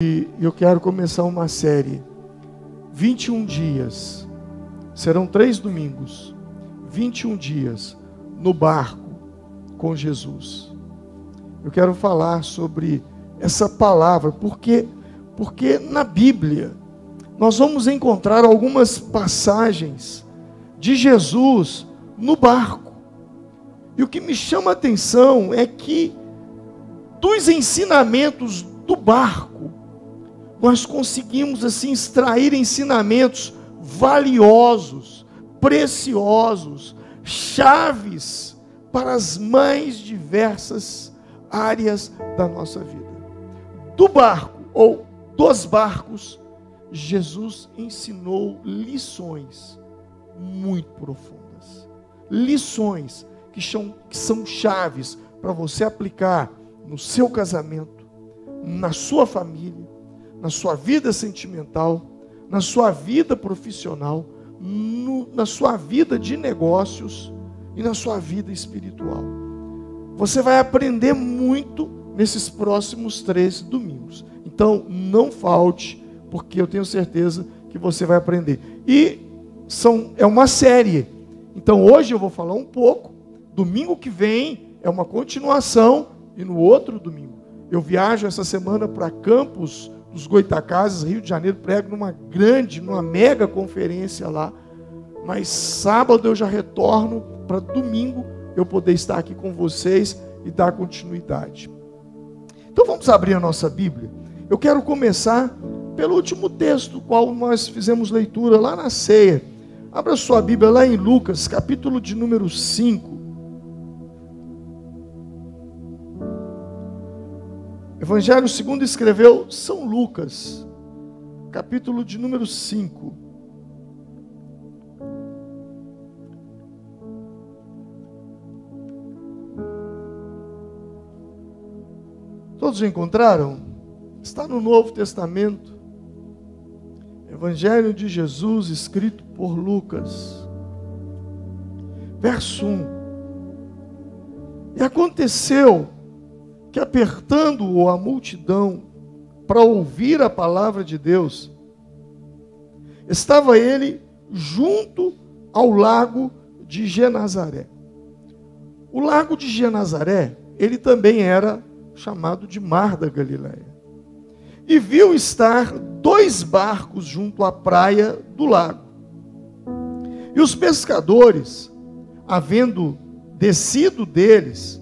E eu quero começar uma série, 21 dias, serão 3 domingos, 21 dias no barco com Jesus. Eu quero falar sobre essa palavra, porque na Bíblia nós vamos encontrar algumas passagens de Jesus no barco. E o que me chama a atenção é que dos ensinamentos do barco, nós conseguimos assim extrair ensinamentos valiosos, preciosos, chaves para as mais diversas áreas da nossa vida. Do barco ou dos barcos, Jesus ensinou lições muito profundas. Lições que são chaves para você aplicar no seu casamento, na sua família, na sua vida sentimental, na sua vida profissional, na sua vida de negócios e na sua vida espiritual. Você vai aprender muito nesses próximos 3 domingos. Então, não falte, porque eu tenho certeza que você vai aprender. E é uma série. Então, hoje eu vou falar um pouco. Domingo que vem é uma continuação. E no outro domingo, eu viajo essa semana para Campos dos Goitacazes, Rio de Janeiro, prego numa mega conferência lá, mas sábado eu já retorno para domingo eu poder estar aqui com vocês e dar continuidade. Então vamos abrir a nossa Bíblia. Eu quero começar pelo último texto, qual nós fizemos leitura lá na ceia. Abra sua Bíblia lá em Lucas, capítulo de número 5. Evangelho segundo escreveu São Lucas, capítulo de número 5. Todos encontraram? Está no Novo Testamento. Evangelho de Jesus, escrito por Lucas. Verso 1. E aconteceu que, apertando-o a multidão para ouvir a palavra de Deus, estava ele junto ao lago de Genazaré. O lago de Genazaré, ele também era chamado de Mar da Galileia. E viu estar 2 barcos junto à praia do lago. E os pescadores, havendo descido deles,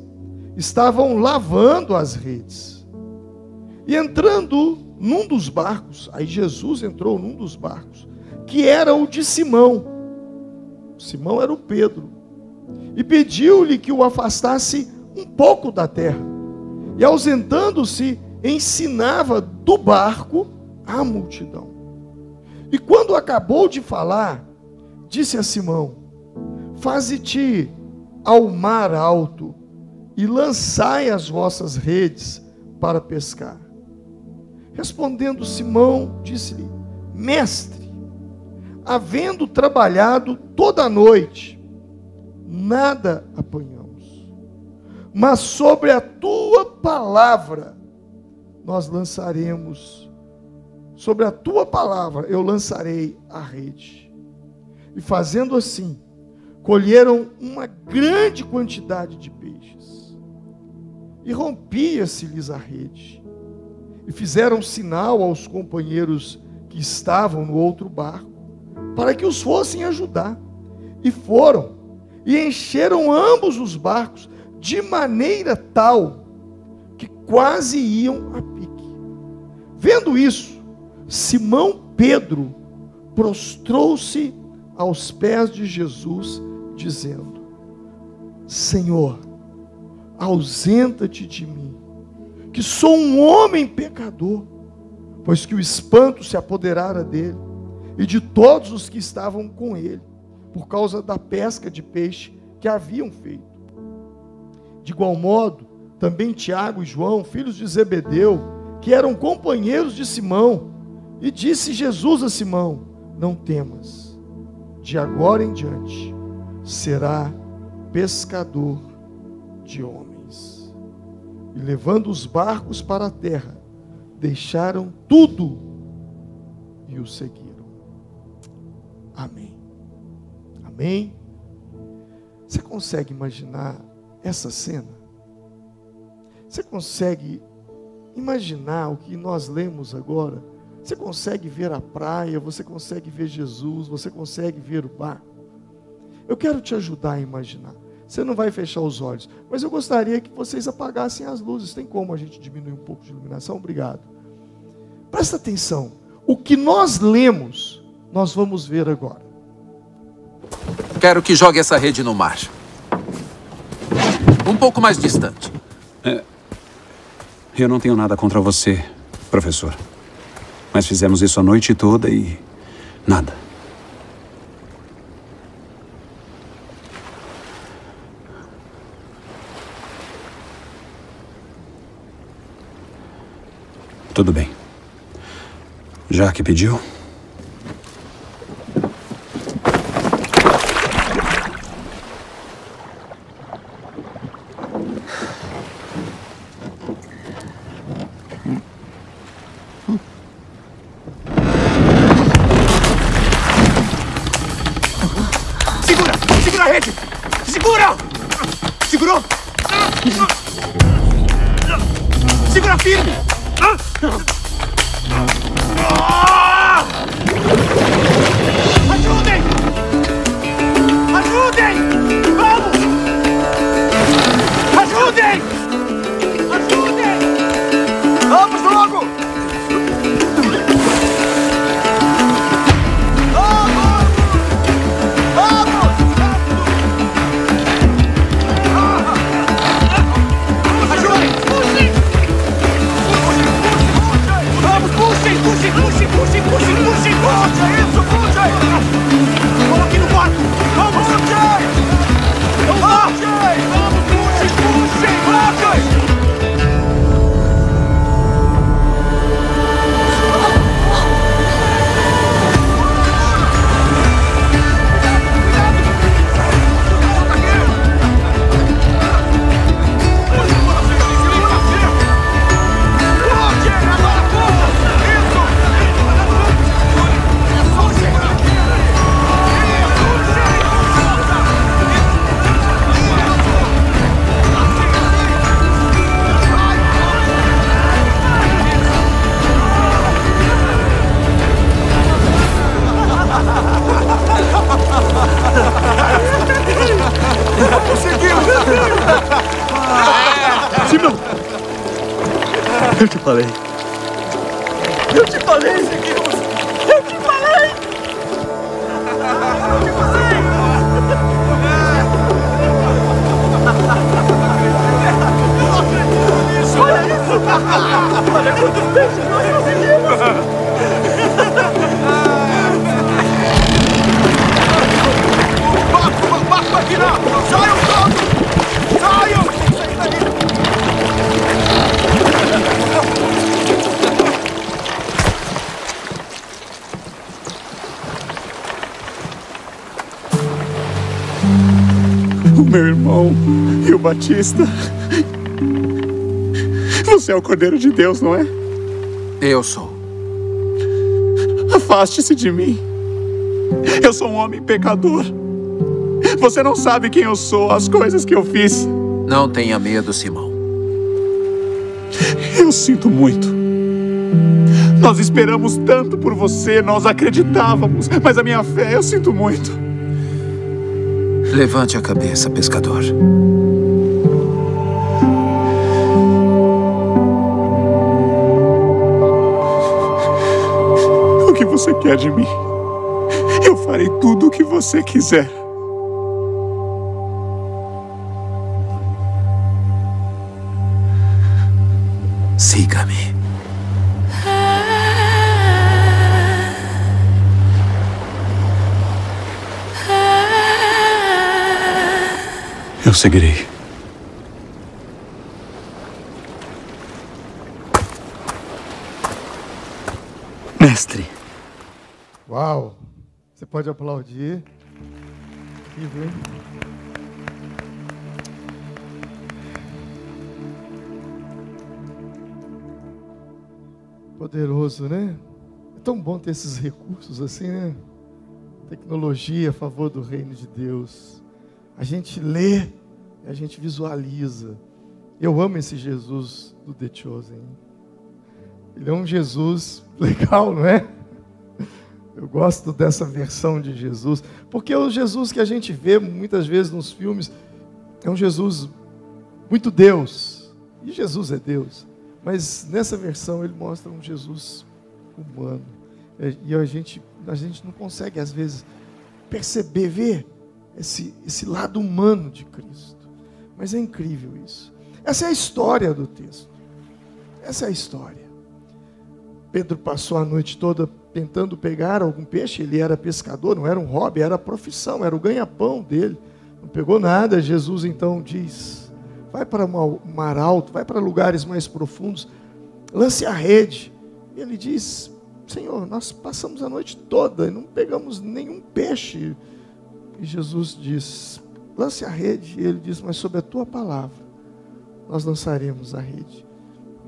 estavam lavando as redes. E entrando num dos barcos, aí Jesus entrou num dos barcos, que era o de Simão. Simão era o Pedro. E pediu-lhe que o afastasse um pouco da terra. E ausentando-se, ensinava do barco a multidão. E quando acabou de falar, disse a Simão: faze-te ao mar alto e lançai as vossas redes para pescar. Respondendo Simão, disse-lhe: mestre, havendo trabalhado toda a noite, nada apanhamos, mas sobre a tua palavra nós lançaremos, sobre a tua palavra eu lançarei a rede. E fazendo assim, colheram uma grande quantidade de peixes. E rompia-se-lhes a rede. E fizeram sinal aos companheiros que estavam no outro barco, para que os fossem ajudar. E foram, e encheram ambos os barcos, de maneira tal, que quase iam a pique. Vendo isso, Simão Pedro prostrou-se aos pés de Jesus, dizendo: Senhor, ausenta-te de mim, que sou um homem pecador, pois que o espanto se apoderara dele e de todos os que estavam com ele, por causa da pesca de peixe que haviam feito. De igual modo, também Tiago e João, filhos de Zebedeu, que eram companheiros de Simão, e disse Jesus a Simão: não temas, de agora em diante será pescador de homens. E levando os barcos para a terra, deixaram tudo e o seguiram. Amém. Amém. Você consegue imaginar essa cena? Você consegue imaginar o que nós lemos agora? Você consegue ver a praia, você consegue ver Jesus, você consegue ver o barco? Eu quero te ajudar a imaginar. Você não vai fechar os olhos, mas eu gostaria que vocês apagassem as luzes. Tem como a gente diminuir um pouco de iluminação? Obrigado. Presta atenção. O que nós lemos, nós vamos ver agora. Quero que jogue essa rede no mar. Um pouco mais distante. Eu não tenho nada contra você, professor. Mas fizemos isso a noite toda e nada. Tudo bem. Já que pediu... Segura a rede! Segura! Segurou! Segura firme! Ajudem! Ajudem! Vamos! Ajudem! Ajudem! Vamos logo! Puxe! Isso, puxe! Vamos aqui no barco! Vamos! Vamos, puxe! Simão! Eu te falei! Seguimos! Eu te falei! Olha isso! Olha quantos peixes nós conseguimos! O barco vai virar! Saiam todos! Saiam! O meu irmão e o Batista. Você é o Cordeiro de Deus, não é? Eu sou. Afaste-se de mim. Eu sou um homem pecador. Você não sabe quem eu sou, as coisas que eu fiz. Não tenha medo, Simão. Eu sinto muito. Nós esperamos tanto por você, nós acreditávamos, mas a minha fé, eu sinto muito. Levante a cabeça, pescador. O que você quer de mim? Eu farei tudo o que você quiser. Siga-me. Eu seguirei. Mestre. Uau! Você pode aplaudir. Incrível, hein? Poderoso, né? É tão bom ter esses recursos assim, né? Tecnologia a favor do reino de Deus. A gente lê, a gente visualiza. Eu amo esse Jesus do The Chosen. Ele é um Jesus legal, não é? Eu gosto dessa versão de Jesus, porque o Jesus que a gente vê muitas vezes nos filmes é um Jesus muito Deus, e Jesus é Deus, mas nessa versão ele mostra um Jesus humano, e a gente não consegue às vezes perceber, ver esse lado humano de Cristo, mas é incrível isso. Essa é a história do texto, essa é a história. Pedro passou a noite toda tentando pegar algum peixe. Ele era pescador, não era um hobby, era a profissão, era o ganha-pão dele. Não pegou nada. Jesus então diz: vai para o mar alto, vai para lugares mais profundos, lance a rede. E ele diz: Senhor, nós passamos a noite toda e não pegamos nenhum peixe. E Jesus diz: lance a rede. E ele diz: mas sob a tua palavra nós lançaremos a rede.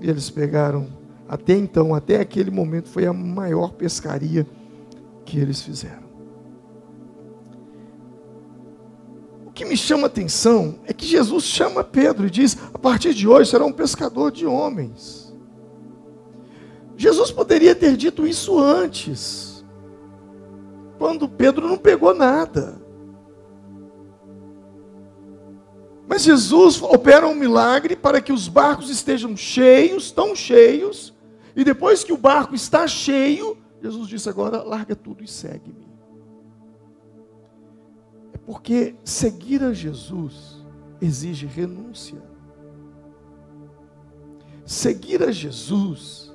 E eles pegaram. Até então, até aquele momento, foi a maior pescaria que eles fizeram. O que me chama a atenção é que Jesus chama Pedro e diz: a partir de hoje será um pescador de homens. Jesus poderia ter dito isso antes, quando Pedro não pegou nada. Mas Jesus opera um milagre para que os barcos estejam cheios, tão cheios, e depois que o barco está cheio, Jesus disse: agora larga tudo e segue-me. É porque seguir a Jesus exige renúncia. Seguir a Jesus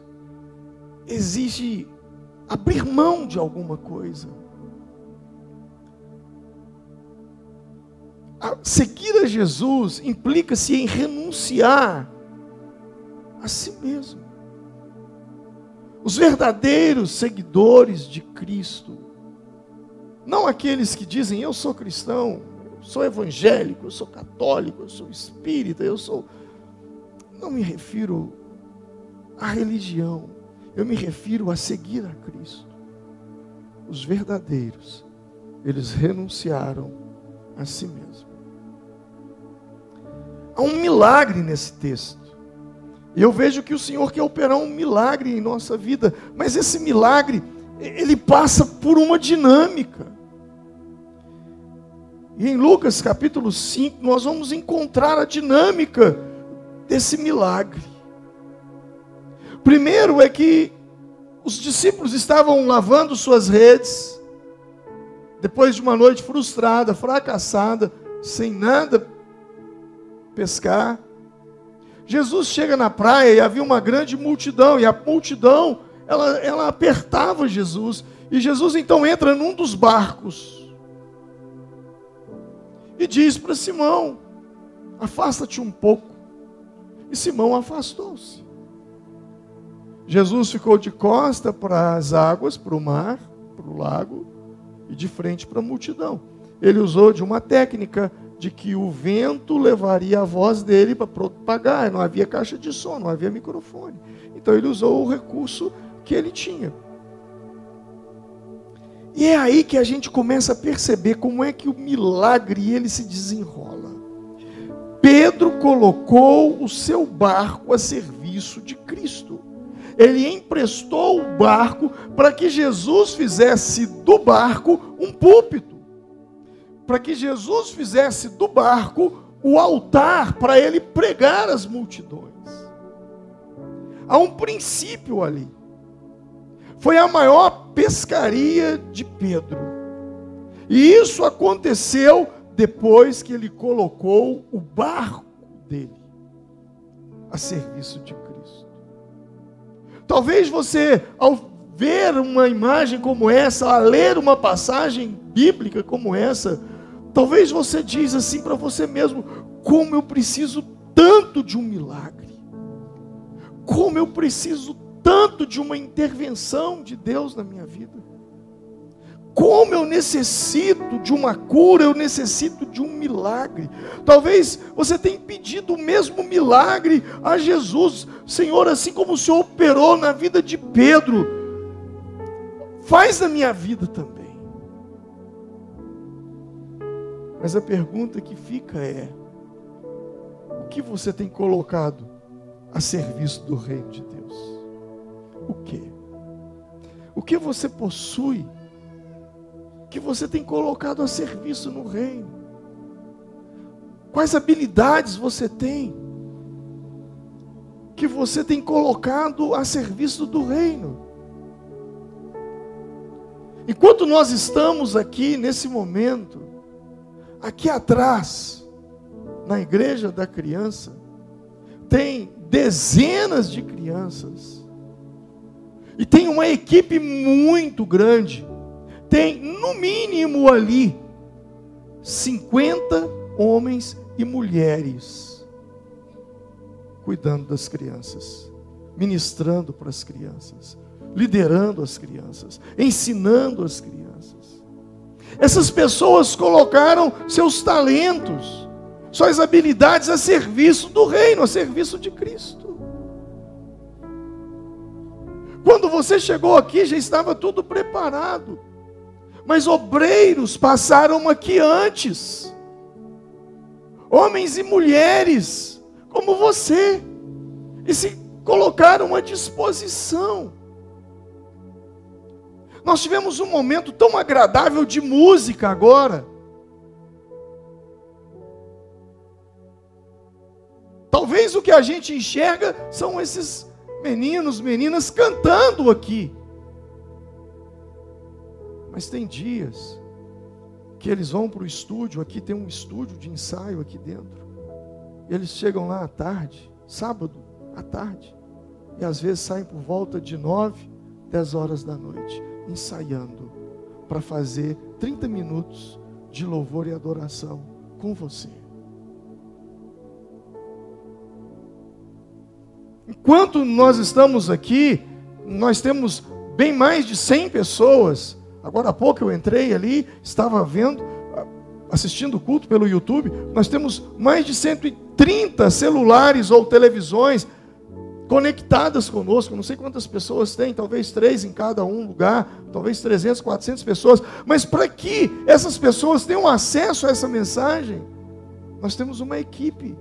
exige abrir mão de alguma coisa. Seguir a Jesus implica-se em renunciar a si mesmo. Os verdadeiros seguidores de Cristo, não aqueles que dizem: eu sou cristão, eu sou evangélico, eu sou católico, eu sou espírita, eu sou... Não me refiro à religião, eu me refiro a seguir a Cristo. Os verdadeiros, eles renunciaram a si mesmos. Há um milagre nesse texto. E eu vejo que o Senhor quer operar um milagre em nossa vida. Mas esse milagre, ele passa por uma dinâmica. E em Lucas capítulo 5, nós vamos encontrar a dinâmica desse milagre. Primeiro é que os discípulos estavam lavando suas redes, depois de uma noite frustrada, fracassada, sem nada pescar. Jesus chega na praia e havia uma grande multidão, e a multidão, ela apertava Jesus, e Jesus então entra num dos barcos, e diz para Simão: afasta-te um pouco, e Simão afastou-se. Jesus ficou de costa para as águas, para o mar, para o lago, e de frente para a multidão. Ele usou de uma técnica de que o vento levaria a voz dele para propagar. Não havia caixa de som, não havia microfone. Então ele usou o recurso que ele tinha. E é aí que a gente começa a perceber como é que o milagre ele se desenrola. Pedro colocou o seu barco a serviço de Cristo. Ele emprestou o barco para que Jesus fizesse do barco um púlpito. Para que Jesus fizesse do barco o altar para ele pregar às multidões. Há um princípio ali. Foi a maior pescaria de Pedro. E isso aconteceu depois que ele colocou o barco dele a serviço de Cristo. Talvez você, ao ver uma imagem como essa, a ler uma passagem bíblica como essa, talvez você diz assim para você mesmo: como eu preciso tanto de um milagre, como eu preciso tanto de uma intervenção de Deus na minha vida, Como eu necessito de uma cura, eu necessito de um milagre. Talvez você tenha pedido o mesmo milagre a Jesus. Senhor, assim como o Senhor operou na vida de Pedro, faz na minha vida também. Mas a pergunta que fica é: o que você tem colocado a serviço do reino de Deus? O quê? O que você possui que você tem colocado a serviço no reino? Quais habilidades você tem que você tem colocado a serviço do reino? Enquanto nós estamos aqui nesse momento, aqui atrás, na igreja da criança, tem dezenas de crianças, e tem uma equipe muito grande. Tem no mínimo ali 50 homens e mulheres cuidando das crianças, ministrando para as crianças, liderando as crianças, ensinando as crianças. Essas pessoas colocaram seus talentos, suas habilidades a serviço do reino, a serviço de Cristo. Quando você chegou aqui, já estava tudo preparado. Mas obreiros passaram aqui antes. Homens e mulheres, como você. E se colocaram à disposição. Nós tivemos um momento tão agradável de música agora. Talvez o que a gente enxerga são esses meninos, meninas cantando aqui. Mas tem dias que eles vão para o estúdio, aqui tem um estúdio de ensaio aqui dentro. E eles chegam lá à tarde, sábado à tarde, e às vezes saem por volta de 9, 10 horas da noite, ensaiando para fazer 30 minutos de louvor e adoração com você. Enquanto nós estamos aqui, nós temos bem mais de 100 pessoas. Agora há pouco eu entrei ali, estava vendo, assistindo o culto pelo YouTube. Nós temos mais de 130 celulares ou televisões conectadas conosco. Não sei quantas pessoas tem, talvez 3 em cada um lugar, talvez 300, 400 pessoas. Mas para que essas pessoas tenham acesso a essa mensagem, nós temos uma equipe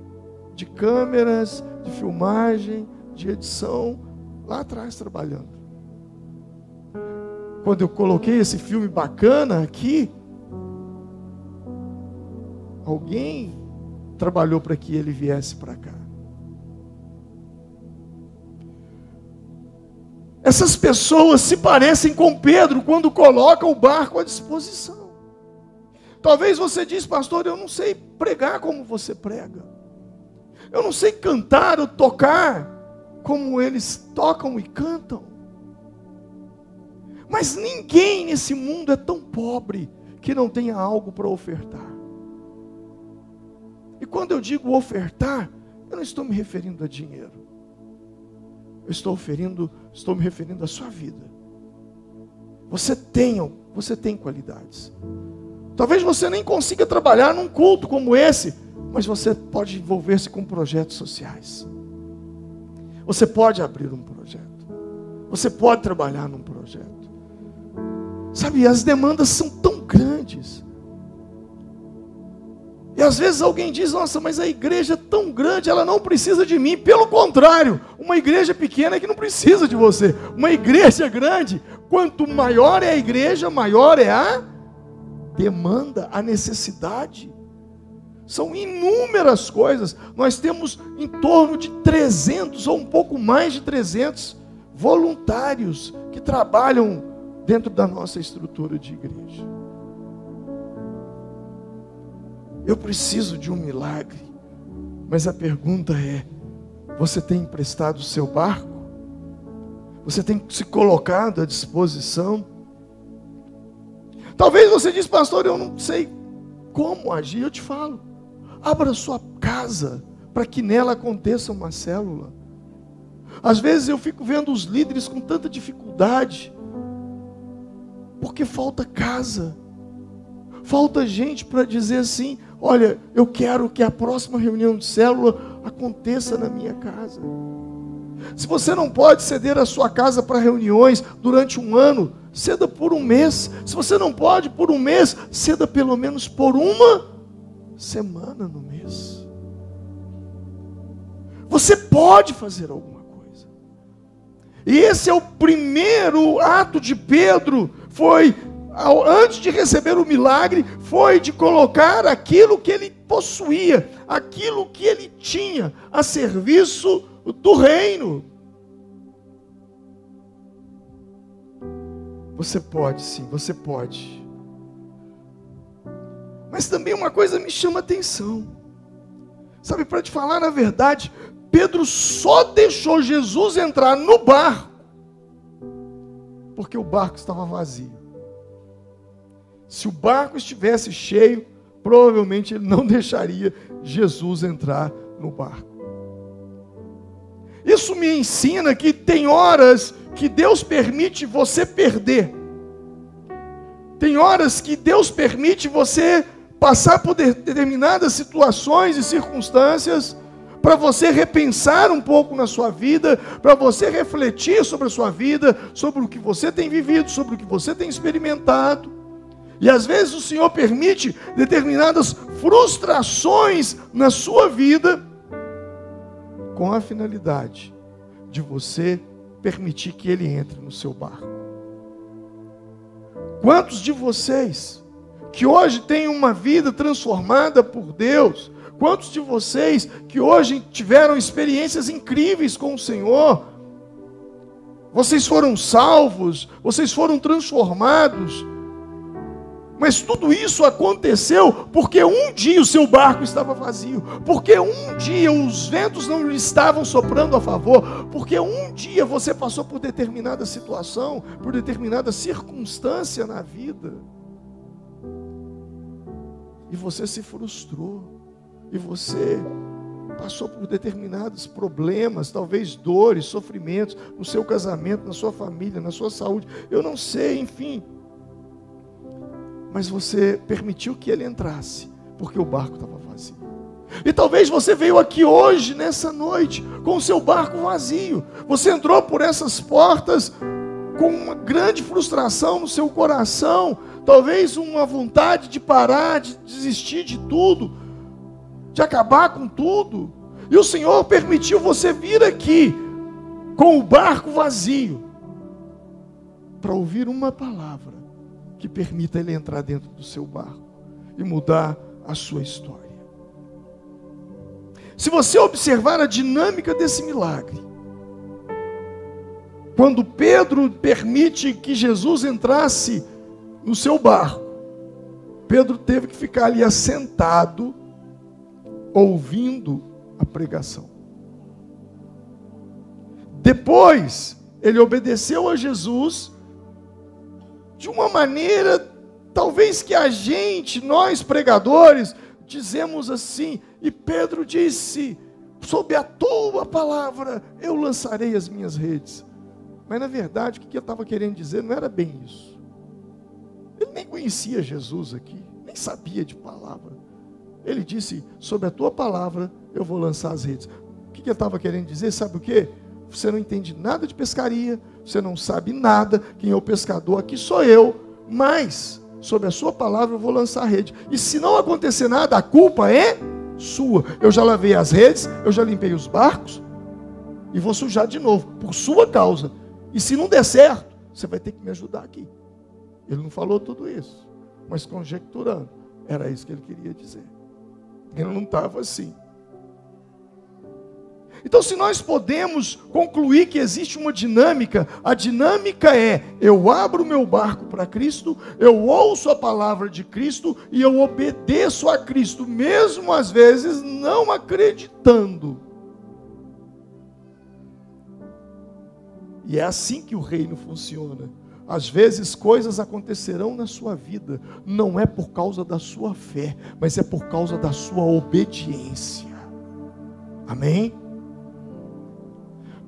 de câmeras, de filmagem, de edição, lá atrás trabalhando. Quando eu coloquei esse filme bacana aqui, alguém trabalhou para que ele viesse para cá. Essas pessoas se parecem com Pedro quando colocam o barco à disposição. Talvez você diz: pastor, eu não sei pregar como você prega. Eu não sei cantar ou tocar como eles tocam e cantam. Mas ninguém nesse mundo é tão pobre que não tenha algo para ofertar. E quando eu digo ofertar, eu não estou me referindo a dinheiro. Eu estou me referindo à sua vida. Você tem qualidades. Talvez você nem consiga trabalhar num culto como esse, mas você pode envolver-se com projetos sociais. Você pode abrir um projeto. Você pode trabalhar num projeto. Sabe, as demandas são tão grandes. E às vezes alguém diz: nossa, mas a igreja é tão grande, ela não precisa de mim. Pelo contrário, uma igreja pequena é que não precisa de você. Uma igreja grande, quanto maior é a igreja, maior é a demanda, a necessidade. São inúmeras coisas. Nós temos em torno de 300 ou um pouco mais de 300 voluntários que trabalham dentro da nossa estrutura de igreja. Eu preciso de um milagre, mas a pergunta é: você tem emprestado o seu barco? Você tem se colocado à disposição? Talvez você diz: pastor, eu não sei como agir. Eu te falo: abra sua casa para que nela aconteça uma célula. Às vezes eu fico vendo os líderes com tanta dificuldade Porque falta casa. Falta gente para dizer assim: olha, eu quero que a próxima reunião de célula aconteça na minha casa. Se você não pode ceder a sua casa para reuniões durante um ano, ceda por um mês. Se você não pode por um mês, ceda pelo menos por uma semana no mês. Você pode fazer alguma coisa. E esse é o primeiro ato de Pedro. Foi, antes de receber o milagre, foi de colocar aquilo que ele possuía, aquilo que ele tinha, a serviço do reino. Você pode, sim, você pode. Mas também uma coisa me chama a atenção. Sabe, para te falar a verdade, Pedro só deixou Jesus entrar no barco porque o barco estava vazio. Se o barco estivesse cheio, provavelmente ele não deixaria Jesus entrar no barco. Isso me ensina que tem horas que Deus permite você perder. Tem horas que Deus permite você passar por determinadas situações e circunstâncias para você repensar um pouco na sua vida, para você refletir sobre a sua vida, sobre o que você tem vivido, sobre o que você tem experimentado. E às vezes o Senhor permite determinadas frustrações na sua vida, com a finalidade de você permitir que Ele entre no seu barco. Quantos de vocês que hoje têm uma vida transformada por Deus, quantos de vocês que hoje tiveram experiências incríveis com o Senhor, vocês foram salvos, vocês foram transformados, mas tudo isso aconteceu porque um dia o seu barco estava vazio, porque um dia os ventos não lhe estavam soprando a favor, porque um dia você passou por determinada situação, por determinada circunstância na vida, e você se frustrou, e você passou por determinados problemas, talvez dores, sofrimentos, no seu casamento, na sua família, na sua saúde, eu não sei, enfim. Mas você permitiu que ele entrasse, porque o barco estava vazio. E talvez você veio aqui hoje, nessa noite, com o seu barco vazio. Você entrou por essas portas com uma grande frustração no seu coração, talvez uma vontade de parar, de desistir de tudo, de acabar com tudo. E o Senhor permitiu você vir aqui com o barco vazio para ouvir uma palavra que permita ele entrar dentro do seu barco e mudar a sua história. Se você observar a dinâmica desse milagre, quando Pedro permite que Jesus entrasse no seu barco, Pedro teve que ficar ali assentado, ouvindo a pregação. Depois, ele obedeceu a Jesus de uma maneira, talvez que a gente, nós pregadores, dizemos assim, e Pedro disse: sob a tua palavra eu lançarei as minhas redes. Mas na verdade, o que ele estava querendo dizer não era bem isso. Ele nem conhecia Jesus aqui, nem sabia de palavra. Ele disse: sob a tua palavra eu vou lançar as redes. O que ele estava querendo dizer? Sabe o quê? Você não entende nada de pescaria, você não sabe nada, quem é o pescador aqui sou eu, mas sob a sua palavra eu vou lançar a rede. E se não acontecer nada, a culpa é sua. Eu já lavei as redes, eu já limpei os barcos, e vou sujar de novo, por sua causa. E se não der certo, você vai ter que me ajudar aqui. Ele não falou tudo isso, mas conjecturando, era isso que ele queria dizer. Ele não estava assim. Então, se nós podemos concluir que existe uma dinâmica, a dinâmica é: eu abro o meu barco para Cristo, eu ouço a palavra de Cristo e eu obedeço a Cristo, mesmo às vezes não acreditando. E é assim que o reino funciona. Às vezes coisas acontecerão na sua vida, não é por causa da sua fé, mas é por causa da sua obediência. Amém?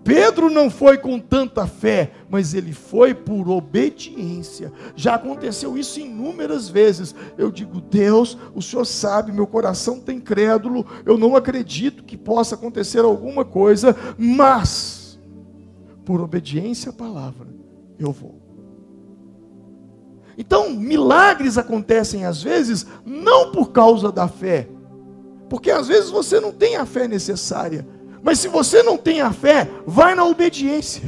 Pedro não foi com tanta fé, mas ele foi por obediência. Já aconteceu isso inúmeras vezes. Eu digo: Deus, o Senhor sabe, meu coração tem crédulo, eu não acredito que possa acontecer alguma coisa, mas por obediência à palavra, eu vou. Então, milagres acontecem às vezes, não por causa da fé, porque às vezes você não tem a fé necessária. Mas se você não tem a fé, vai na obediência,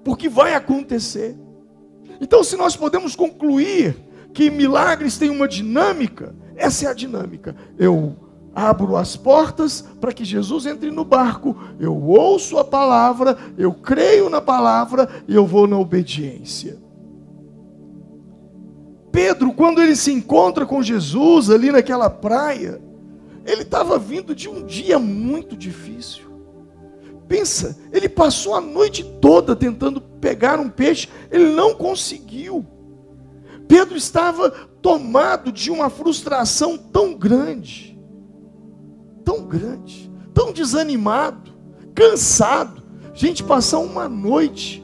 porque vai acontecer. Então, se nós podemos concluir que milagres têm uma dinâmica, essa é a dinâmica. Eu abro as portas para que Jesus entre no barco, eu ouço a palavra, eu creio na palavra e eu vou na obediência. Pedro, quando ele se encontra com Jesus ali naquela praia, ele estava vindo de um dia muito difícil. Pensa, ele passou a noite toda tentando pegar um peixe, ele não conseguiu. Pedro estava tomado de uma frustração tão grande, tão desanimado, cansado. Gente, passar uma noite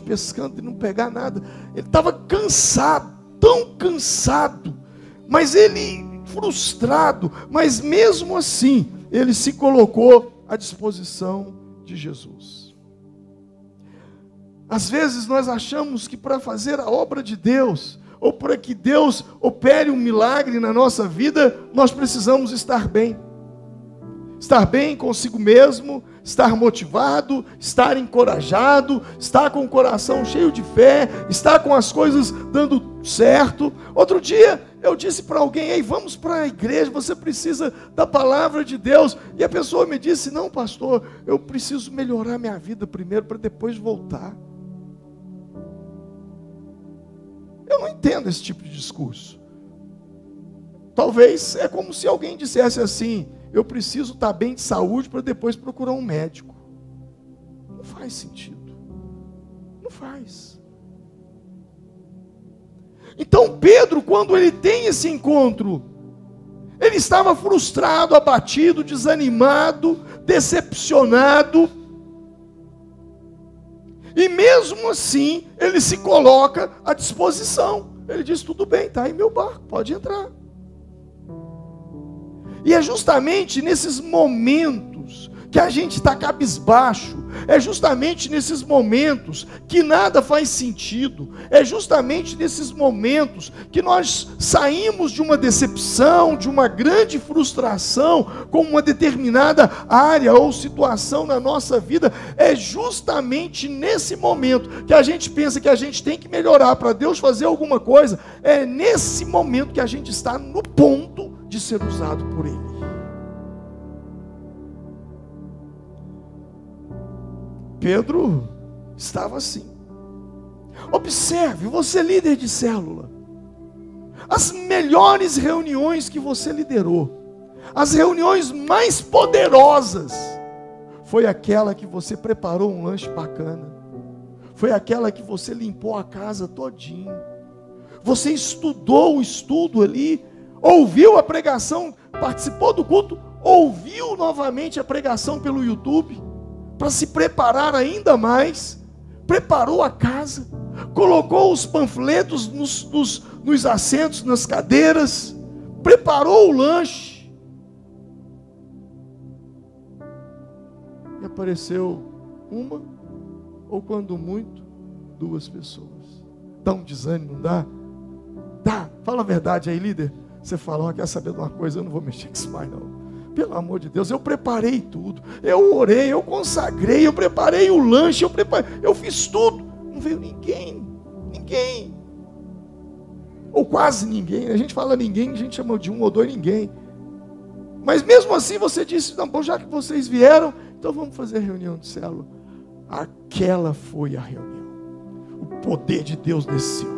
pescando e não pegar nada. Ele estava cansado, tão cansado, mas ele frustrado, mas mesmo assim, ele se colocou à disposição de Jesus. Às vezes nós achamos que para fazer a obra de Deus, ou para que Deus opere um milagre na nossa vida, nós precisamos estar bem. Estar bem consigo mesmo, estar motivado, estar encorajado, estar com o coração cheio de fé, estar com as coisas dando certo. Outro dia eu disse para alguém: ei, vamos para a igreja, você precisa da palavra de Deus. E a pessoa me disse: não, pastor, eu preciso melhorar minha vida primeiro para depois voltar. Eu não entendo esse tipo de discurso. Talvez é como se alguém dissesse assim: eu preciso estar bem de saúde para depois procurar um médico. Não faz sentido. Não faz. Então Pedro, quando ele tem esse encontro, ele estava frustrado, abatido, desanimado, decepcionado. E mesmo assim, ele se coloca à disposição. Ele diz: tudo bem, está aí meu barco, pode entrar. E é justamente nesses momentos que a gente está cabisbaixo, é justamente nesses momentos que nada faz sentido, é justamente nesses momentos que nós saímos de uma decepção, de uma grande frustração com uma determinada área ou situação na nossa vida. É justamente nesse momento que a gente pensa que a gente tem que melhorar para Deus fazer alguma coisa. É nesse momento que a gente está no ponto de ser usado por Ele. Pedro estava assim. Observe, você líder de célula, as melhores reuniões que você liderou, as reuniões mais poderosas, foi aquela que você preparou um lanche bacana, foi aquela que você limpou a casa todinho, você estudou o estudo ali, ouviu a pregação, participou do culto, ouviu novamente a pregação pelo YouTube, para se preparar ainda mais, preparou a casa, colocou os panfletos nos assentos, nas cadeiras, preparou o lanche. E apareceu uma, ou quando muito, duas pessoas. Dá um desânimo, não dá? Dá, fala a verdade aí, líder. Você fala: quer saber de uma coisa? Eu não vou mexer com isso mais não. Pelo amor de Deus, eu preparei tudo, eu orei, eu consagrei, eu preparei o lanche, eu fiz tudo. Não veio ninguém, ou quase ninguém. A gente fala ninguém, a gente chama de um ou dois ninguém. Mas mesmo assim você disse: não, bom, já que vocês vieram, então vamos fazer reunião de célula. Aquela foi a reunião. O poder de Deus desceu,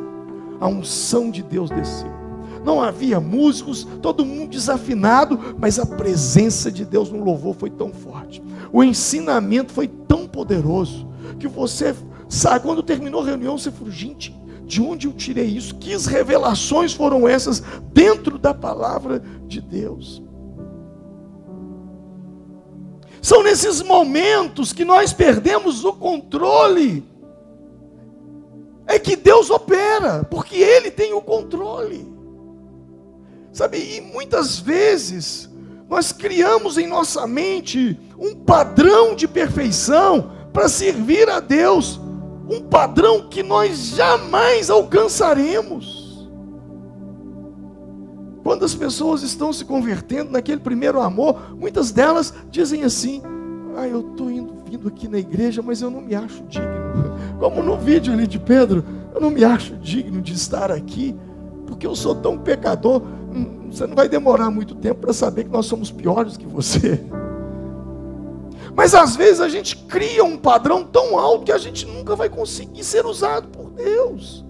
a unção de Deus desceu. Não havia músicos, todo mundo desafinado, mas a presença de Deus no louvor foi tão forte. O ensinamento foi tão poderoso, que você sabe, quando terminou a reunião, você falou: gente, de onde eu tirei isso? Que revelações foram essas dentro da palavra de Deus? São nesses momentos que nós perdemos o controle, é que Deus opera, porque Ele tem o controle. Sabe, e muitas vezes nós criamos em nossa mente um padrão de perfeição para servir a Deus, um padrão que nós jamais alcançaremos. Quando as pessoas estão se convertendo naquele primeiro amor, muitas delas dizem assim: eu estou vindo aqui na igreja, mas eu não me acho digno. Como no vídeo ali de Pedro, eu não me acho digno de estar aqui, porque eu sou tão pecador. Você não vai demorar muito tempo para saber que nós somos piores que você. Mas às vezes a gente cria um padrão tão alto que a gente nunca vai conseguir ser usado por Deus.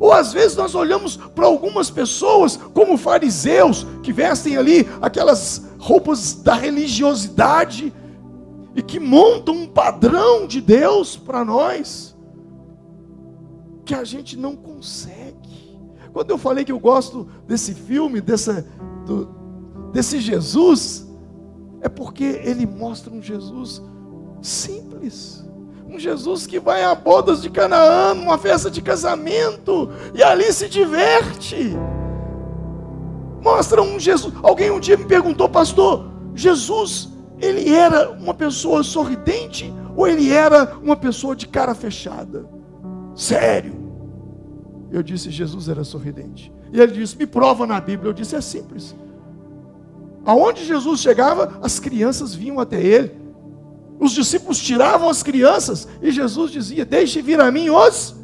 Ou às vezes nós olhamos para algumas pessoas como fariseus, que vestem ali aquelas roupas da religiosidade e que montam um padrão de Deus para nós, que a gente não consegue. Quando eu falei que eu gosto desse filme, desse Jesus, é porque ele mostra um Jesus simples. Um Jesus que vai a bodas de Canaã, numa festa de casamento, e ali se diverte. Mostra um Jesus. Alguém um dia me perguntou: pastor, Jesus, ele era uma pessoa sorridente ou ele era uma pessoa de cara fechada? Sério? Eu disse: Jesus era sorridente. E ele disse: me prova na Bíblia. Eu disse: é simples. Aonde Jesus chegava, as crianças vinham até ele. Os discípulos tiravam as crianças e Jesus dizia: deixe vir a mim os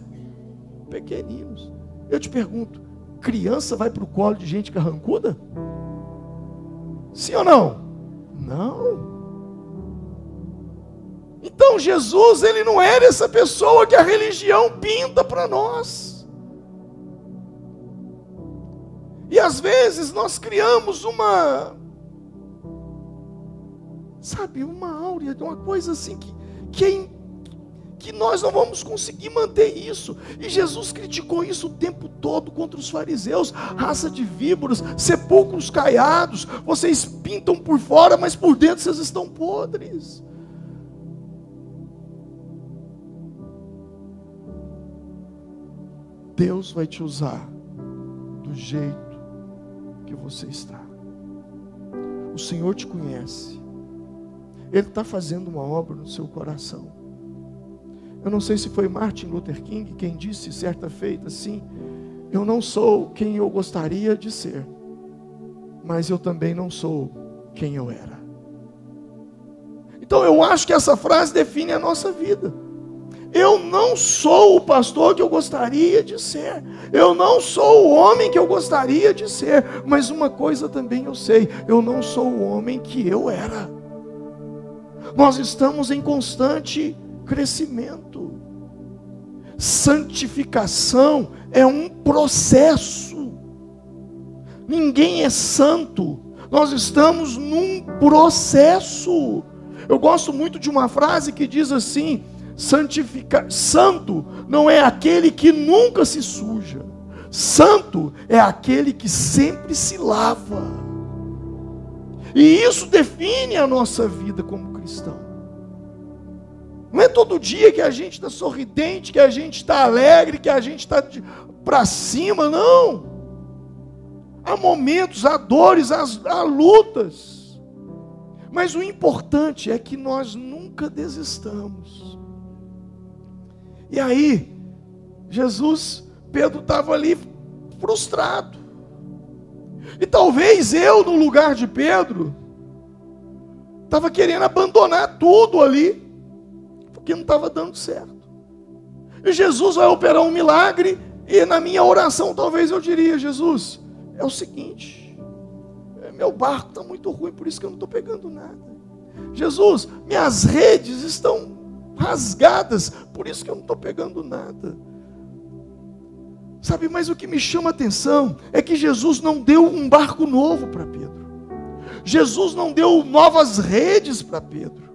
pequeninos. Eu te pergunto, criança vai para o colo de gente carrancuda? Sim ou não? Não. Então Jesus, ele não era essa pessoa que a religião pinta para nós. E às vezes nós criamos uma áurea, uma coisa assim que nós não vamos conseguir manter isso. E Jesus criticou isso o tempo todo contra os fariseus: raça de víboras, sepulcros caiados, vocês pintam por fora, mas por dentro vocês estão podres. Deus vai te usar do jeito que você está. O Senhor te conhece. Ele está fazendo uma obra no seu coração. Eu não sei se foi Martin Luther King quem disse certa feita assim: eu não sou quem eu gostaria de ser, mas eu também não sou quem eu era. Então eu acho que essa frase define a nossa vida. Eu não sou o pastor que eu gostaria de ser, eu não sou o homem que eu gostaria de ser, mas uma coisa também eu sei: eu não sou o homem que eu era. Nós estamos em constante crescimento. Santificação é um processo. Ninguém é santo. Nós estamos num processo. Eu gosto muito de uma frase que diz assim: santo não é aquele que nunca se suja. Santo é aquele que sempre se lava. E isso define a nossa vida como cristão. Não é todo dia que a gente está sorridente, que a gente está alegre, que a gente está para cima, não. Há momentos, há dores, há lutas. Mas o importante é que nós nunca desistamos. E aí, Pedro estava ali frustrado. E talvez eu, no lugar de Pedro, estava querendo abandonar tudo ali, porque não estava dando certo. E Jesus vai operar um milagre, e na minha oração talvez eu diria: Jesus, é o seguinte, meu barco está muito ruim, por isso que eu não estou pegando nada. Jesus, minhas redes estão rasgadas, por isso que eu não estou pegando nada. Sabe, mas o que me chama a atenção é que Jesus não deu um barco novo para Pedro. Jesus não deu novas redes para Pedro.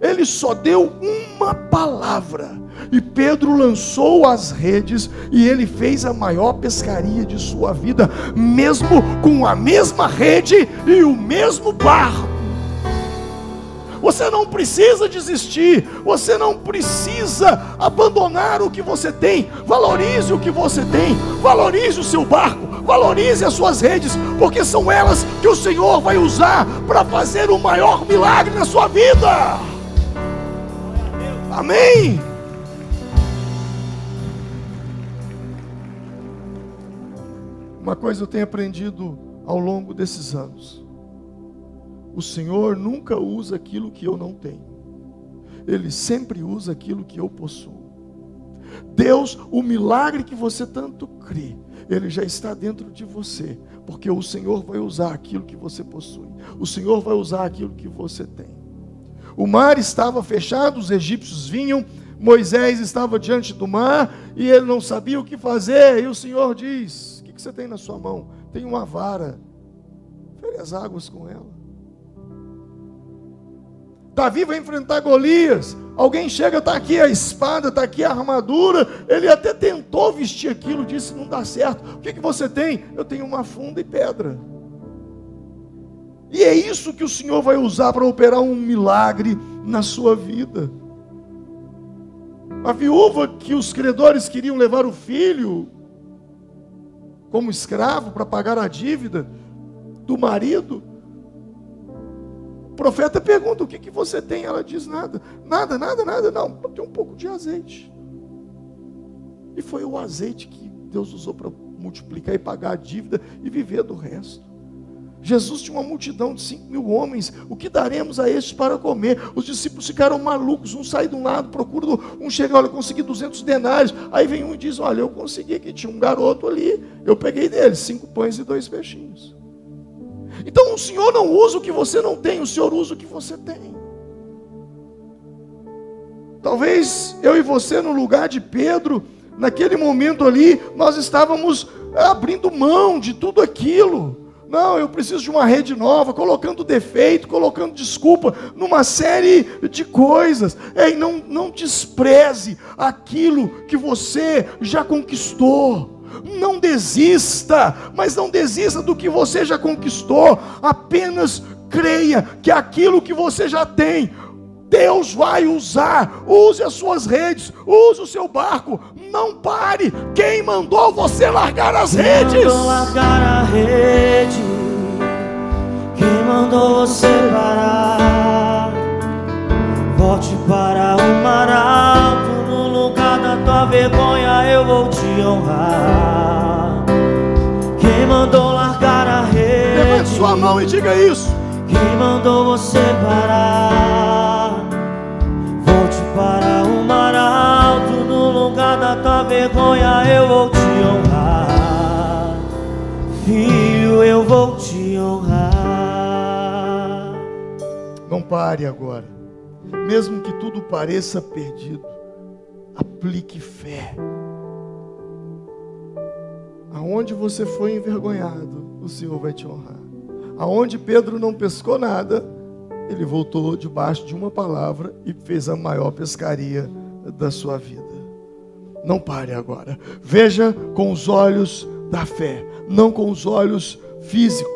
Ele só deu uma palavra. E Pedro lançou as redes e ele fez a maior pescaria de sua vida, mesmo com a mesma rede e o mesmo barco. Você não precisa desistir. Você não precisa abandonar o que você tem. Valorize o que você tem. Valorize o seu barco. Valorize as suas redes, porque são elas que o Senhor vai usar para fazer o maior milagre na sua vida. Amém? Uma coisa eu tenho aprendido ao longo desses anos: o Senhor nunca usa aquilo que eu não tenho. Ele sempre usa aquilo que eu possuo. Deus, o milagre que você tanto crê, ele já está dentro de você, porque o Senhor vai usar aquilo que você possui. O Senhor vai usar aquilo que você tem. O mar estava fechado, os egípcios vinham, Moisés estava diante do mar e ele não sabia o que fazer. E o Senhor diz: o que você tem na sua mão? Tem uma vara, fere as águas com ela. Davi vai enfrentar Golias. Alguém chega, está aqui a espada, está aqui a armadura. Ele até tentou vestir aquilo, disse: não dá certo. O que você tem? Eu tenho uma funda e pedra. E é isso que o Senhor vai usar para operar um milagre na sua vida. A viúva que os credores queriam levar o filho como escravo para pagar a dívida do marido, o profeta pergunta: o que você tem? Ela diz: nada, não, eu tenho um pouco de azeite. E foi o azeite que Deus usou para multiplicar e pagar a dívida e viver do resto. Jesus tinha uma multidão de 5.000 homens. O que daremos a estes para comer? Os discípulos ficaram malucos. Um sai de um lado, procura um chega: olha, eu consegui 200 denários. Aí vem um e diz: olha, eu consegui, que tinha um garoto ali, eu peguei dele 5 pães e 2 peixinhos. Então o Senhor não usa o que você não tem, o Senhor usa o que você tem. Talvez eu e você, no lugar de Pedro, naquele momento ali, nós estávamos abrindo mão de tudo aquilo. Não, eu preciso de uma rede nova, colocando defeito, colocando desculpa, numa série de coisas. Não despreze aquilo que você já conquistou. Não desista, mas não desista do que você já conquistou. Apenas creia que aquilo que você já tem, Deus vai usar. Use as suas redes, use o seu barco. Não pare. Quem mandou você largar as redes? Quem mandou largar a rede? Quem mandou você parar? Volte para o mar alto. No lugar da tua vergonha eu vou te honrar. Quem mandou largar a rede? Levante sua mão e diga isso. Quem mandou você parar? Volte para o mar alto. No lugar da tua vergonha eu vou te honrar. Filho, eu vou te honrar. Não pare agora. Mesmo que tudo pareça perdido, aplique fé. Aonde você foi envergonhado, o Senhor vai te honrar. Aonde Pedro não pescou nada, ele voltou debaixo de uma palavra e fez a maior pescaria da sua vida. Não pare agora. Veja com os olhos da fé, não com os olhos físicos.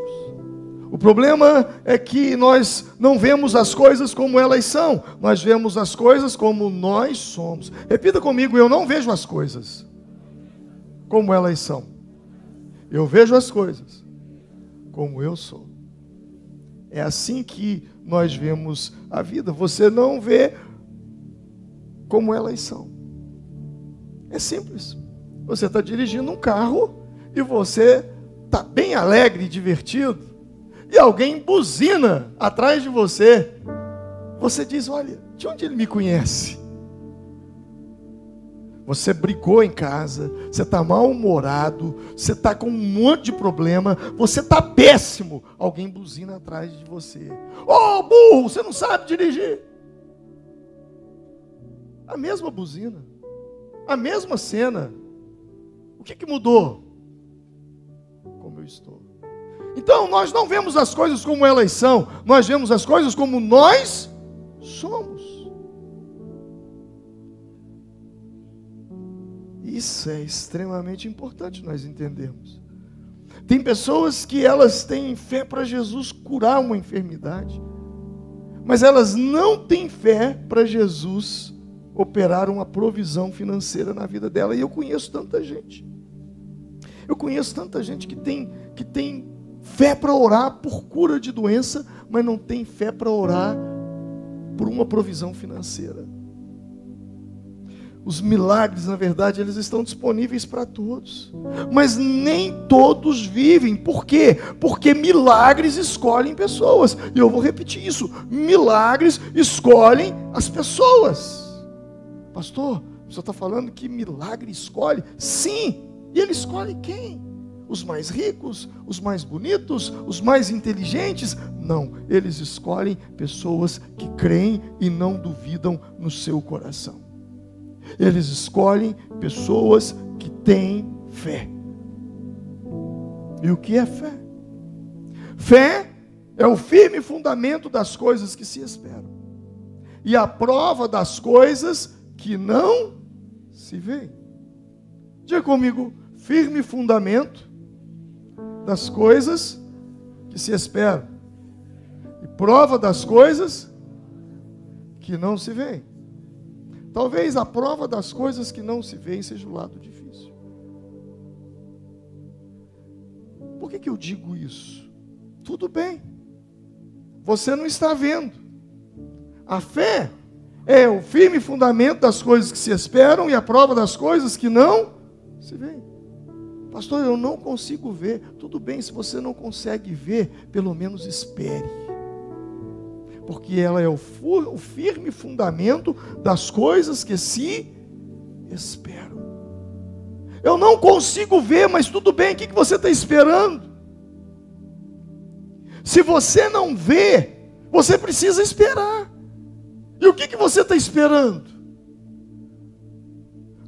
O problema é que nós não vemos as coisas como elas são. Nós vemos as coisas como nós somos. Repita comigo: eu não vejo as coisas como elas são. Eu vejo as coisas como eu sou. É assim que nós vemos a vida. Você não vê como elas são. É simples. Você está dirigindo um carro e você está bem alegre e divertido, e alguém buzina atrás de você. Você diz: olha, de onde ele me conhece? Você brigou em casa, você está mal-humorado, você está com um monte de problema, você está péssimo. Alguém buzina atrás de você. Ô, burro, você não sabe dirigir. A mesma buzina, a mesma cena. O que mudou? Como eu estou. Então nós não vemos as coisas como elas são, nós vemos as coisas como nós somos. Isso é extremamente importante nós entendermos. Tem pessoas que elas têm fé para Jesus curar uma enfermidade, mas elas não têm fé para Jesus operar uma provisão financeira na vida dela. E eu conheço tanta gente. Eu conheço tanta gente que tem fé para orar por cura de doença, mas não tem fé para orar por uma provisão financeira. Os milagres, na verdade, eles estão disponíveis para todos, mas nem todos vivem. Por quê? Porque milagres escolhem pessoas. E eu vou repetir isso: milagres escolhem as pessoas. Pastor, o senhor está falando que milagre escolhe? Sim, e ele escolhe quem? Os mais ricos, os mais bonitos, os mais inteligentes? Não, eles escolhem pessoas que creem e não duvidam no seu coração. Eles escolhem pessoas que têm fé. E o que é fé? Fé é o firme fundamento das coisas que se esperam e a prova das coisas que não se veem. Diga comigo: firme fundamento das coisas que se esperam e prova das coisas que não se veem. Talvez a prova das coisas que não se veem seja o lado difícil. Por que eu digo isso? Tudo bem, você não está vendo. A fé é o firme fundamento das coisas que se esperam e a prova das coisas que não se veem. Pastor, eu não consigo ver. Tudo bem, se você não consegue ver, pelo menos espere. Porque ela é o firme fundamento das coisas que se esperam. Eu não consigo ver, mas tudo bem, o que você está esperando? Se você não vê, você precisa esperar. E o que você está esperando?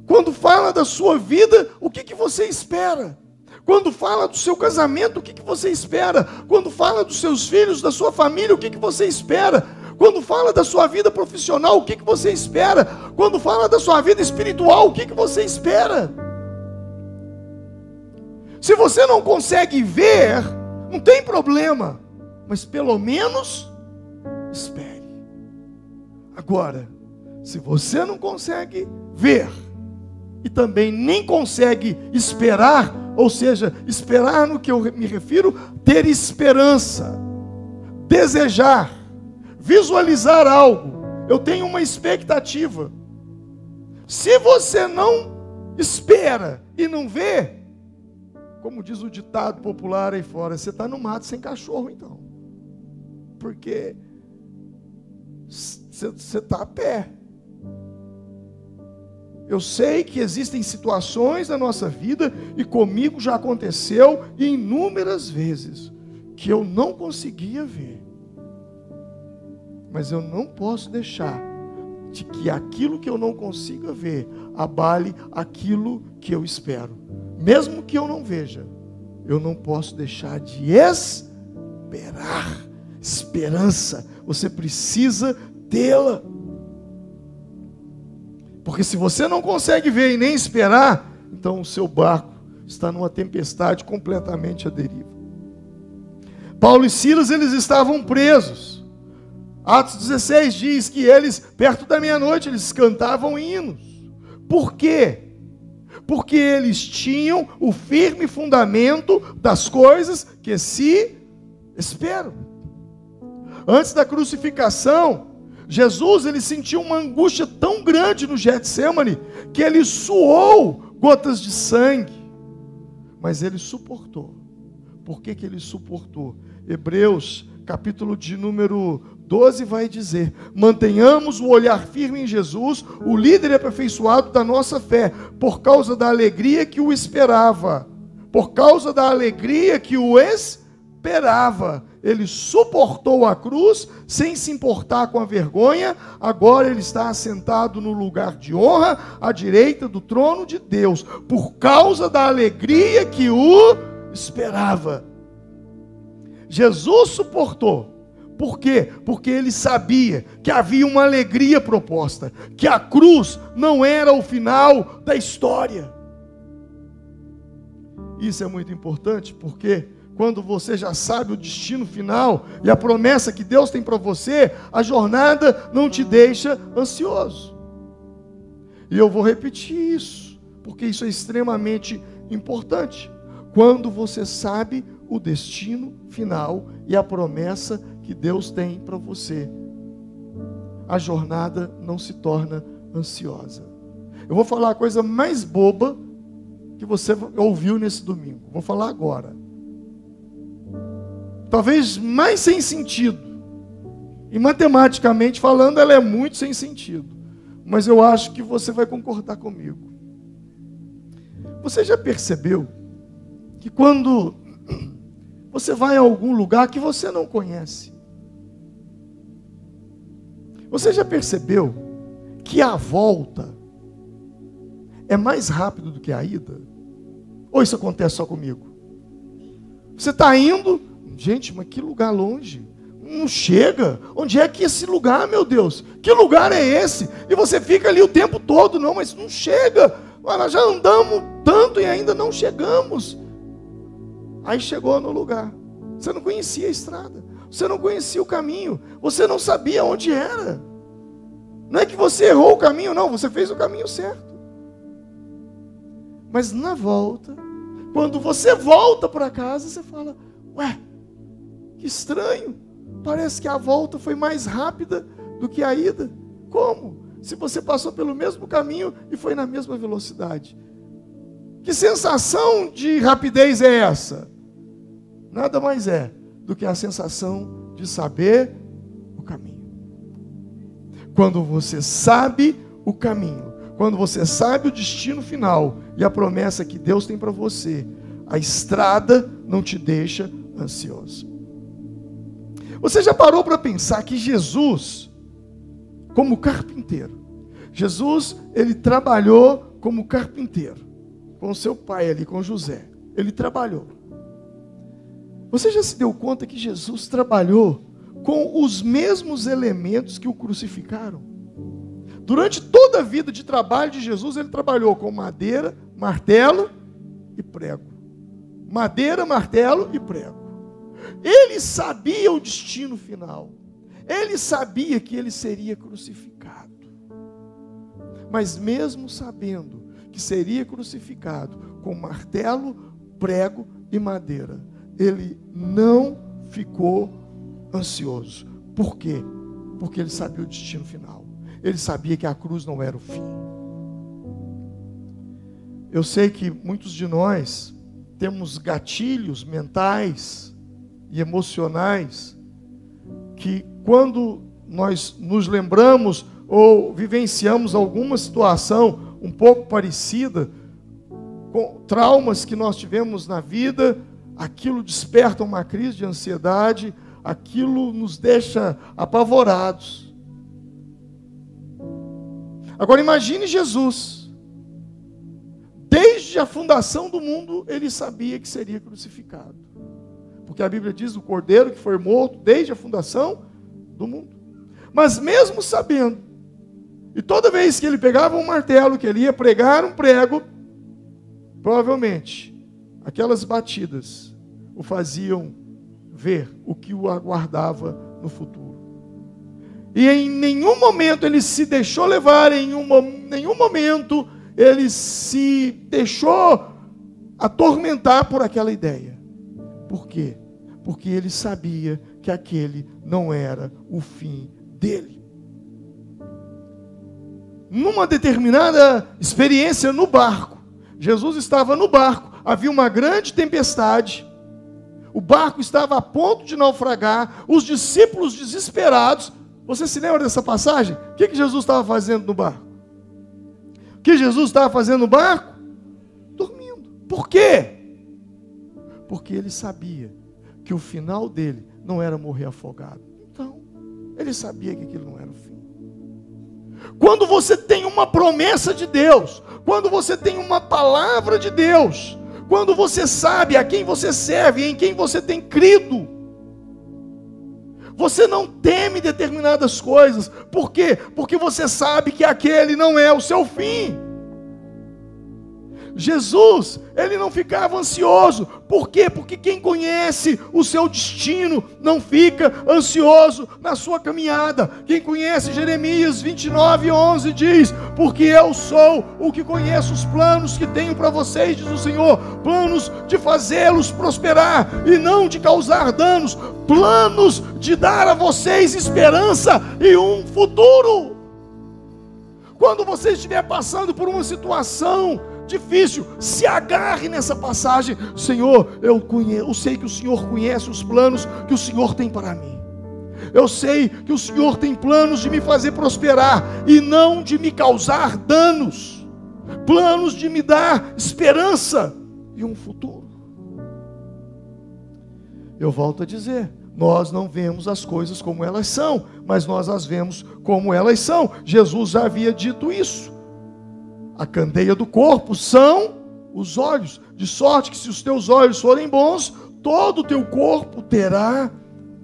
Quando fala da sua vida, o que você espera? Quando fala do seu casamento, o que você espera? Quando fala dos seus filhos, da sua família, o que você espera? Quando fala da sua vida profissional, o que você espera? Quando fala da sua vida espiritual, o que você espera? Se você não consegue ver, não tem problema, mas pelo menos espere. Agora, se você não consegue ver e também nem consegue esperar, ou seja, esperar no que eu me refiro, ter esperança, desejar, visualizar algo. Eu tenho uma expectativa. Se você não espera e não vê, como diz o ditado popular aí fora, você está no mato sem cachorro então. Porque você está a pé. Eu sei que existem situações na nossa vida, e comigo já aconteceu inúmeras vezes, que eu não conseguia ver. Mas eu não posso deixar de que aquilo que eu não consiga ver abale aquilo que eu espero. Mesmo que eu não veja, eu não posso deixar de esperar. Esperança, você precisa tê-la. Porque se você não consegue ver e nem esperar, então o seu barco está numa tempestade completamente à deriva. Paulo e Silas, eles estavam presos. Atos 16 diz que eles, perto da meia-noite, eles cantavam hinos. Por quê? Porque eles tinham o firme fundamento das coisas que se esperam. Antes da crucificação, Jesus, ele sentiu uma angústia tão grande no Getsemane, que ele suou gotas de sangue, mas ele suportou. Por que ele suportou? Hebreus, capítulo de número 12, vai dizer: mantenhamos o olhar firme em Jesus, o líder aperfeiçoado da nossa fé, por causa da alegria que o esperava. Por causa da alegria que o esperava. Ele suportou a cruz, sem se importar com a vergonha. Agora ele está assentado no lugar de honra, à direita do trono de Deus, por causa da alegria que o esperava. Jesus suportou. Por quê? Porque ele sabia que havia uma alegria proposta, que a cruz não era o final da história. Isso é muito importante, porque quando você já sabe o destino final e a promessa que Deus tem para você, a jornada não te deixa ansioso. E eu vou repetir isso, porque isso é extremamente importante. Quando você sabe o destino final e a promessa que Deus tem para você, a jornada não se torna ansiosa. Eu vou falar a coisa mais boba que você ouviu nesse domingo. Vou falar agora. Talvez mais sem sentido. E matematicamente falando, ela é muito sem sentido. Mas eu acho que você vai concordar comigo. Você já percebeu que quando você vai a algum lugar que você não conhece, você já percebeu que a volta é mais rápido do que a ida? Ou isso acontece só comigo? Você está indo, gente, mas que lugar longe, não chega, onde é que esse lugar, meu Deus, que lugar é esse? E você fica ali o tempo todo, não, mas não chega, nós já andamos tanto e ainda não chegamos. Aí chegou no lugar, você não conhecia a estrada, você não conhecia o caminho, você não sabia onde era. Não é que você errou o caminho, não, você fez o caminho certo. Mas na volta, quando você volta para casa, você fala, ué, que estranho, parece que a volta foi mais rápida do que a ida. Como? Se você passou pelo mesmo caminho e foi na mesma velocidade. Que sensação de rapidez é essa? Nada mais é do que a sensação de saber o caminho. Quando você sabe o caminho, quando você sabe o destino final e a promessa que Deus tem para você, a estrada não te deixa ansioso. Você já parou para pensar que Jesus, como carpinteiro, Jesus, ele trabalhou como carpinteiro, com seu pai ali, com José, ele trabalhou. Você já se deu conta que Jesus trabalhou com os mesmos elementos que o crucificaram? Durante toda a vida de trabalho de Jesus, ele trabalhou com madeira, martelo e prego. Madeira, martelo e prego. Ele sabia o destino final. Ele sabia que ele seria crucificado. Mas mesmo sabendo que seria crucificado com martelo, prego e madeira, ele não ficou ansioso. Por quê? Porque ele sabia o destino final. Ele sabia que a cruz não era o fim. Eu sei que muitos de nós temos gatilhos mentais e emocionais que quando nós nos lembramos ou vivenciamos alguma situação um pouco parecida com traumas que nós tivemos na vida, aquilo desperta uma crise de ansiedade, aquilo nos deixa apavorados. Agora imagine Jesus. Desde a fundação do mundo, ele sabia que seria crucificado. Porque a Bíblia diz do Cordeiro que foi morto desde a fundação do mundo. Mas mesmo sabendo, e toda vez que ele pegava um martelo, que ele ia pregar um prego, provavelmente aquelas batidas o faziam ver o que o aguardava no futuro. E em nenhum momento ele se deixou levar, em nenhum momento ele se deixou atormentar por aquela ideia. Por quê? Porque ele sabia que aquele não era o fim dele. Numa determinada experiência no barco, Jesus estava no barco, havia uma grande tempestade, o barco estava a ponto de naufragar, os discípulos desesperados. Você se lembra dessa passagem? O que Jesus estava fazendo no barco? O que Jesus estava fazendo no barco? Dormindo. Por quê? Porque ele sabia que o final dele não era morrer afogado. Então, ele sabia que aquilo não era o fim. Quando você tem uma promessa de Deus, quando você tem uma palavra de Deus, quando você sabe a quem você serve, em quem você tem crido, você não teme determinadas coisas. Por quê? Porque você sabe que aquele não é o seu fim. Jesus, ele não ficava ansioso. Por quê? Porque quem conhece o seu destino não fica ansioso na sua caminhada. Quem conhece Jeremias 29:11 diz: porque eu sou o que conheço os planos que tenho para vocês, diz o Senhor, planos de fazê-los prosperar e não de causar danos, planos de dar a vocês esperança e um futuro. Quando você estiver passando por uma situação difícil, se agarre nessa passagem. Senhor, eu sei que o Senhor conhece os planos que o Senhor tem para mim. Eu sei que o Senhor tem planos de me fazer prosperar e não de me causar danos, planos de me dar esperança e um futuro. Eu volto a dizer, nós não vemos as coisas como elas são, mas nós as vemos como elas são. Jesus já havia dito isso. A candeia do corpo são os olhos, de sorte que se os teus olhos forem bons, todo o teu corpo terá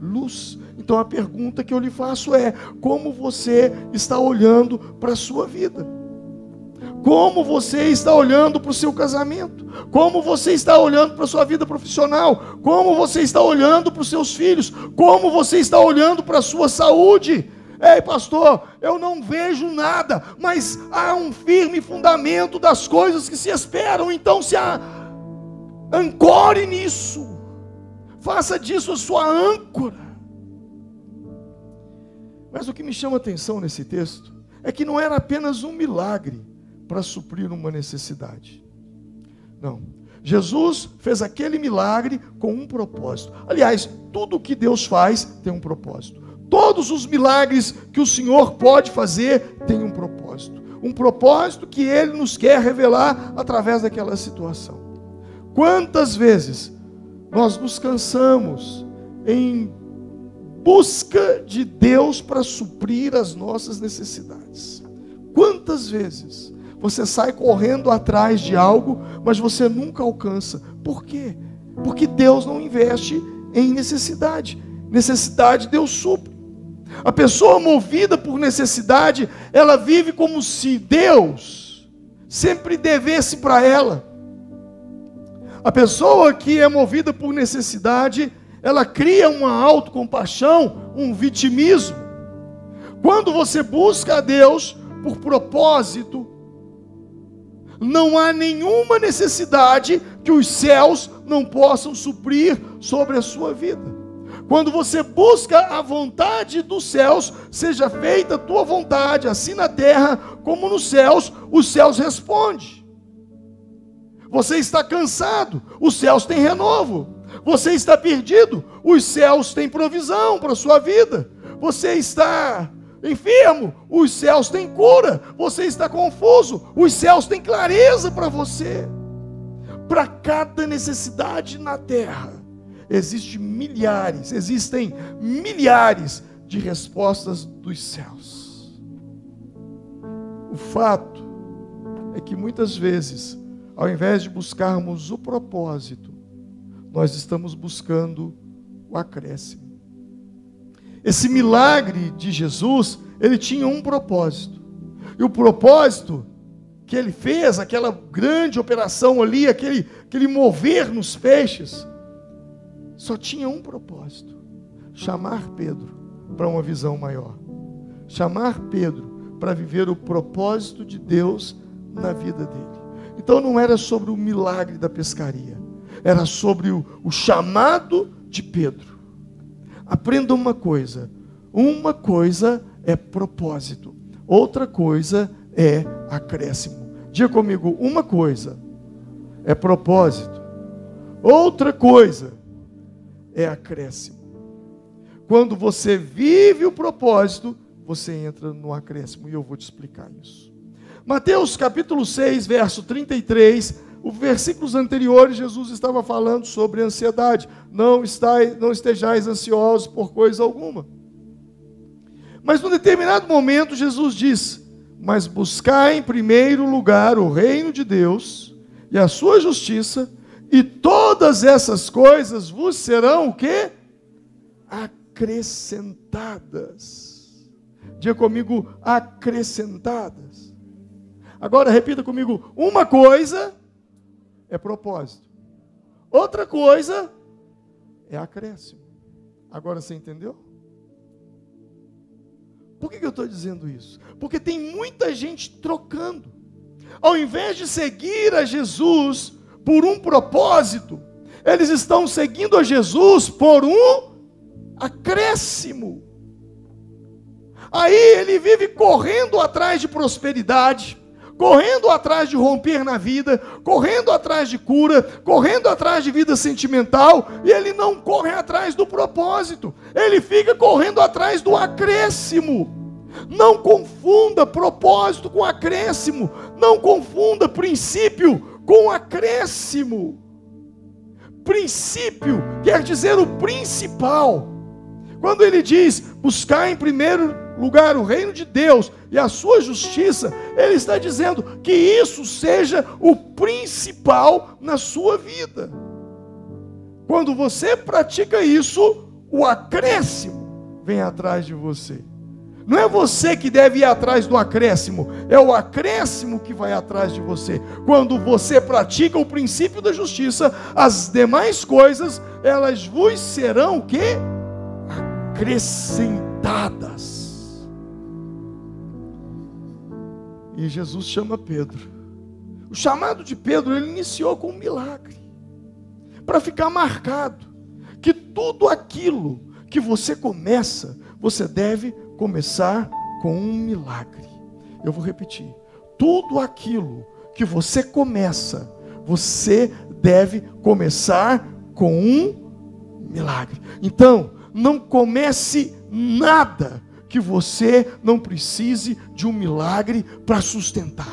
luz. Então a pergunta que eu lhe faço é: como você está olhando para a sua vida? Como você está olhando para o seu casamento? Como você está olhando para a sua vida profissional? Como você está olhando para os seus filhos? Como você está olhando para a sua saúde? Ei, pastor, eu não vejo nada, mas há um firme fundamento das coisas que se esperam. Então se ancore nisso. Faça disso a sua âncora. Mas o que me chama a atenção nesse texto é que não era apenas um milagre para suprir uma necessidade. Não. Jesus fez aquele milagre com um propósito. Aliás, tudo o que Deus faz tem um propósito. Todos os milagres que o Senhor pode fazer tem um propósito. Um propósito que Ele nos quer revelar através daquela situação. Quantas vezes nós nos cansamos em busca de Deus para suprir as nossas necessidades? Quantas vezes você sai correndo atrás de algo, mas você nunca alcança? Por quê? Porque Deus não investe em necessidade. Necessidade Deus supre. A pessoa movida por necessidade, ela vive como se Deus sempre devesse para ela. A pessoa que é movida por necessidade, ela cria uma autocompaixão, um vitimismo. Quando você busca a Deus por propósito, não há nenhuma necessidade que os céus não possam suprir sobre a sua vida. Quando você busca a vontade dos céus, seja feita a tua vontade, assim na terra como nos céus, os céus respondem. Você está cansado, os céus têm renovo. Você está perdido, os céus têm provisão para a sua vida. Você está enfermo, os céus têm cura. Você está confuso, os céus têm clareza para você. Para cada necessidade na terra, existem milhares de respostas dos céus. O fato é que muitas vezes, ao invés de buscarmos o propósito, nós estamos buscando o acréscimo. Esse milagre de Jesus, ele tinha um propósito. E o propósito que ele fez, aquela grande operação ali, aquele mover nos peixes, só tinha um propósito: chamar Pedro para uma visão maior. Chamar Pedro para viver o propósito de Deus na vida dele. Então não era sobre o milagre da pescaria, era sobre o chamado de Pedro. Aprenda uma coisa é propósito, outra coisa é acréscimo. Diga comigo, uma coisa é propósito, outra coisa é acréscimo. Quando você vive o propósito, você entra no acréscimo, e eu vou te explicar isso. Mateus capítulo 6, verso 33, os versículos anteriores, Jesus estava falando sobre ansiedade. Não estejais ansiosos por coisa alguma. Mas num determinado momento, Jesus diz: mas buscai em primeiro lugar o reino de Deus e a sua justiça, e todas essas coisas vos serão o quê? Acrescentadas. Diga comigo, acrescentadas. Agora repita comigo, uma coisa é propósito. Outra coisa é acréscimo. Agora você entendeu? Por que eu estou dizendo isso? Porque tem muita gente trocando. Ao invés de seguir a Jesus por um propósito, eles estão seguindo a Jesus por um acréscimo. Aí ele vive correndo atrás de prosperidade, correndo atrás de romper na vida, correndo atrás de cura, correndo atrás de vida sentimental, e ele não corre atrás do propósito, ele fica correndo atrás do acréscimo. Não confunda propósito com acréscimo, não confunda princípio com acréscimo. Princípio quer dizer o principal. Quando ele diz, buscar em primeiro lugar o reino de Deus e a sua justiça, ele está dizendo que isso seja o principal na sua vida. Quando você pratica isso, o acréscimo vem atrás de você. Não é você que deve ir atrás do acréscimo, é o acréscimo que vai atrás de você. Quando você pratica o princípio da justiça, as demais coisas, elas vos serão o quê? Acrescentadas. E Jesus chama Pedro. O chamado de Pedro, ele iniciou com um milagre, para ficar marcado que tudo aquilo que você começa, você deve começar com um milagre. Eu vou repetir. Tudo aquilo que você começa, você deve começar com um milagre. Então, não comece nada que você não precise de um milagre para sustentar.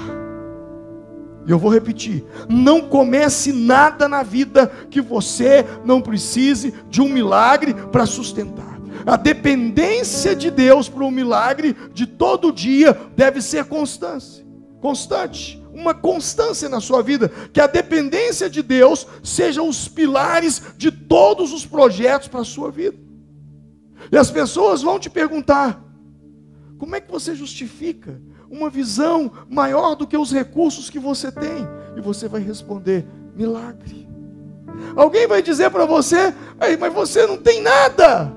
E eu vou repetir. Não comece nada na vida que você não precise de um milagre para sustentar. A dependência de Deus para um milagre de todo dia deve ser constante, uma constância na sua vida, que a dependência de Deus seja os pilares de todos os projetos para a sua vida. E as pessoas vão te perguntar, como é que você justifica uma visão maior do que os recursos que você tem? E você vai responder, milagre. Alguém vai dizer para você, mas você não tem nada.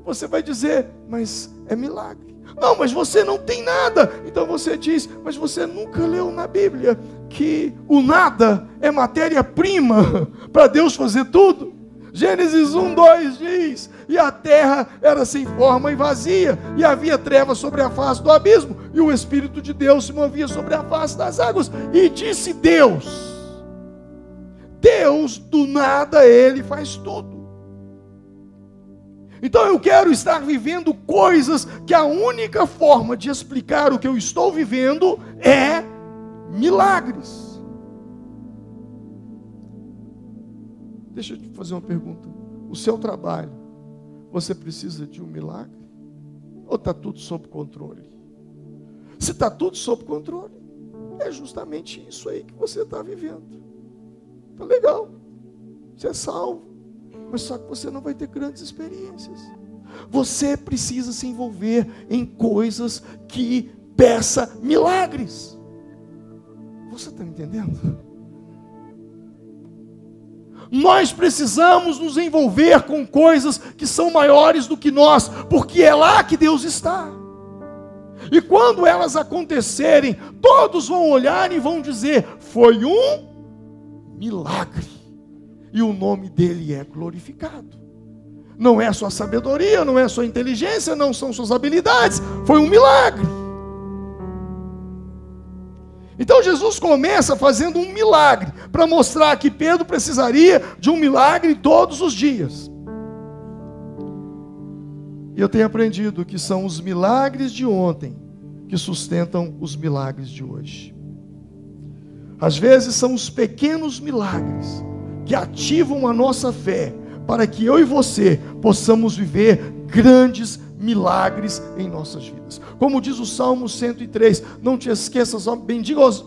Você vai dizer, mas é milagre. Não, mas você não tem nada. Então você diz, mas você nunca leu na Bíblia que o nada é matéria-prima para Deus fazer tudo? Gênesis 1:2 diz, e a terra era sem forma e vazia, e havia trevas sobre a face do abismo, e o Espírito de Deus se movia sobre a face das águas. E disse Deus, do nada Ele faz tudo. Então eu quero estar vivendo coisas que a única forma de explicar o que eu estou vivendo é milagres. Deixa eu te fazer uma pergunta. O seu trabalho, você precisa de um milagre? Ou está tudo sob controle? Se está tudo sob controle, é justamente isso aí que você está vivendo. Está legal, você é salvo. Mas só que você não vai ter grandes experiências. Você precisa se envolver em coisas que peça milagres. Você está entendendo? Nós precisamos nos envolver com coisas que são maiores do que nós, porque é lá que Deus está. E quando elas acontecerem, todos vão olhar e vão dizer, foi um milagre. E o nome dele é glorificado. Não é sua sabedoria, não é sua inteligência, não são suas habilidades. Foi um milagre. Então Jesus começa fazendo um milagre, para mostrar que Pedro precisaria de um milagre todos os dias. E eu tenho aprendido que são os milagres de ontem que sustentam os milagres de hoje. Às vezes são os pequenos milagres que ativam a nossa fé, para que eu e você possamos viver grandes milagres em nossas vidas. Como diz o Salmo 103, não te esqueças,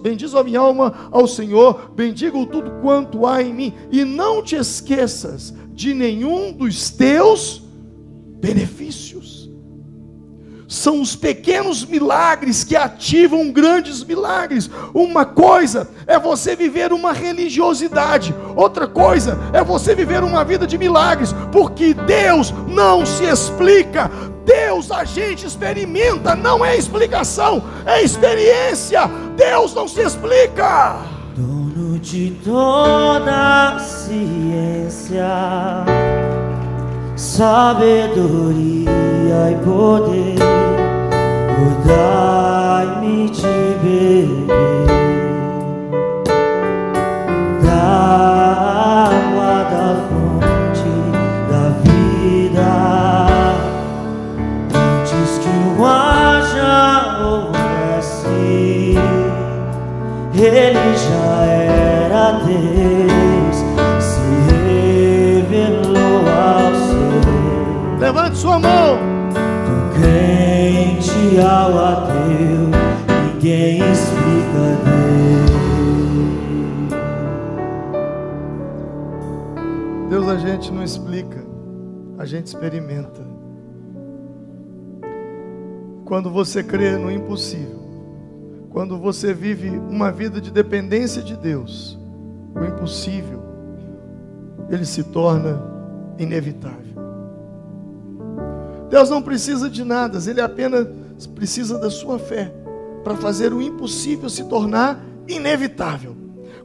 bendiz a minha alma ao Senhor, bendiga-o tudo quanto há em mim, e não te esqueças de nenhum dos teus benefícios. são os pequenos milagres que ativam grandes milagres. Uma coisa é você viver uma religiosidade, outra coisa é você viver uma vida de milagres, porque Deus não se explica. Deus a gente experimenta, não é explicação, é experiência. Deus não se explica. Dono de toda ciência, sabedoria e poder, dai-me de beber da água da fonte da vida. Antes que o mar já houvesse, Ele já era Deus, se revelou ao ser. Levante sua mão. Do crente ao ateu, ninguém explica Deus. Deus a gente não explica, a gente experimenta. Quando você crê no impossível, quando você vive uma vida de dependência de Deus, o impossível, ele se torna inevitável. Deus não precisa de nada, Ele apenas precisa da sua fé para fazer o impossível se tornar inevitável.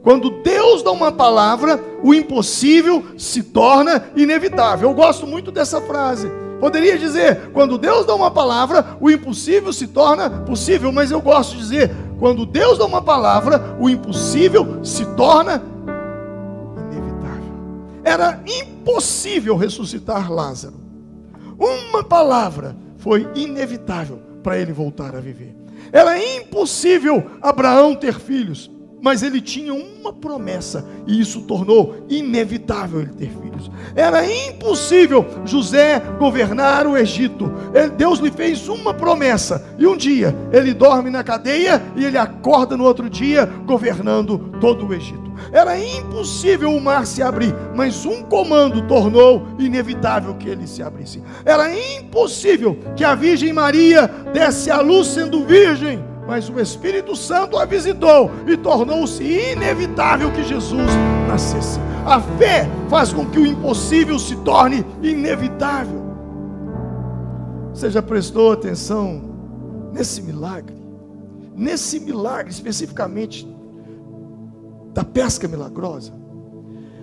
Quando Deus dá uma palavra, o impossível se torna inevitável. Eu gosto muito dessa frase. Poderia dizer, quando Deus dá uma palavra, o impossível se torna possível, mas eu gosto de dizer, quando Deus dá uma palavra, o impossível se torna inevitável. Era impossível ressuscitar Lázaro. Uma palavra foi inevitável para ele voltar a viver. Era impossível Abraão ter filhos, mas ele tinha uma promessa, e isso tornou inevitável ele ter filhos. Era impossível José governar o Egito. Deus lhe fez uma promessa, e um dia ele dorme na cadeia e ele acorda no outro dia governando todo o Egito. Era impossível o mar se abrir, mas um comando tornou inevitável que ele se abrisse. Era impossível que a Virgem Maria desse à luz sendo virgem, mas o Espírito Santo a visitou e tornou-se inevitável que Jesus nascesse. A fé faz com que o impossível se torne inevitável. Você já prestou atenção nesse milagre? Nesse milagre especificamente da pesca milagrosa?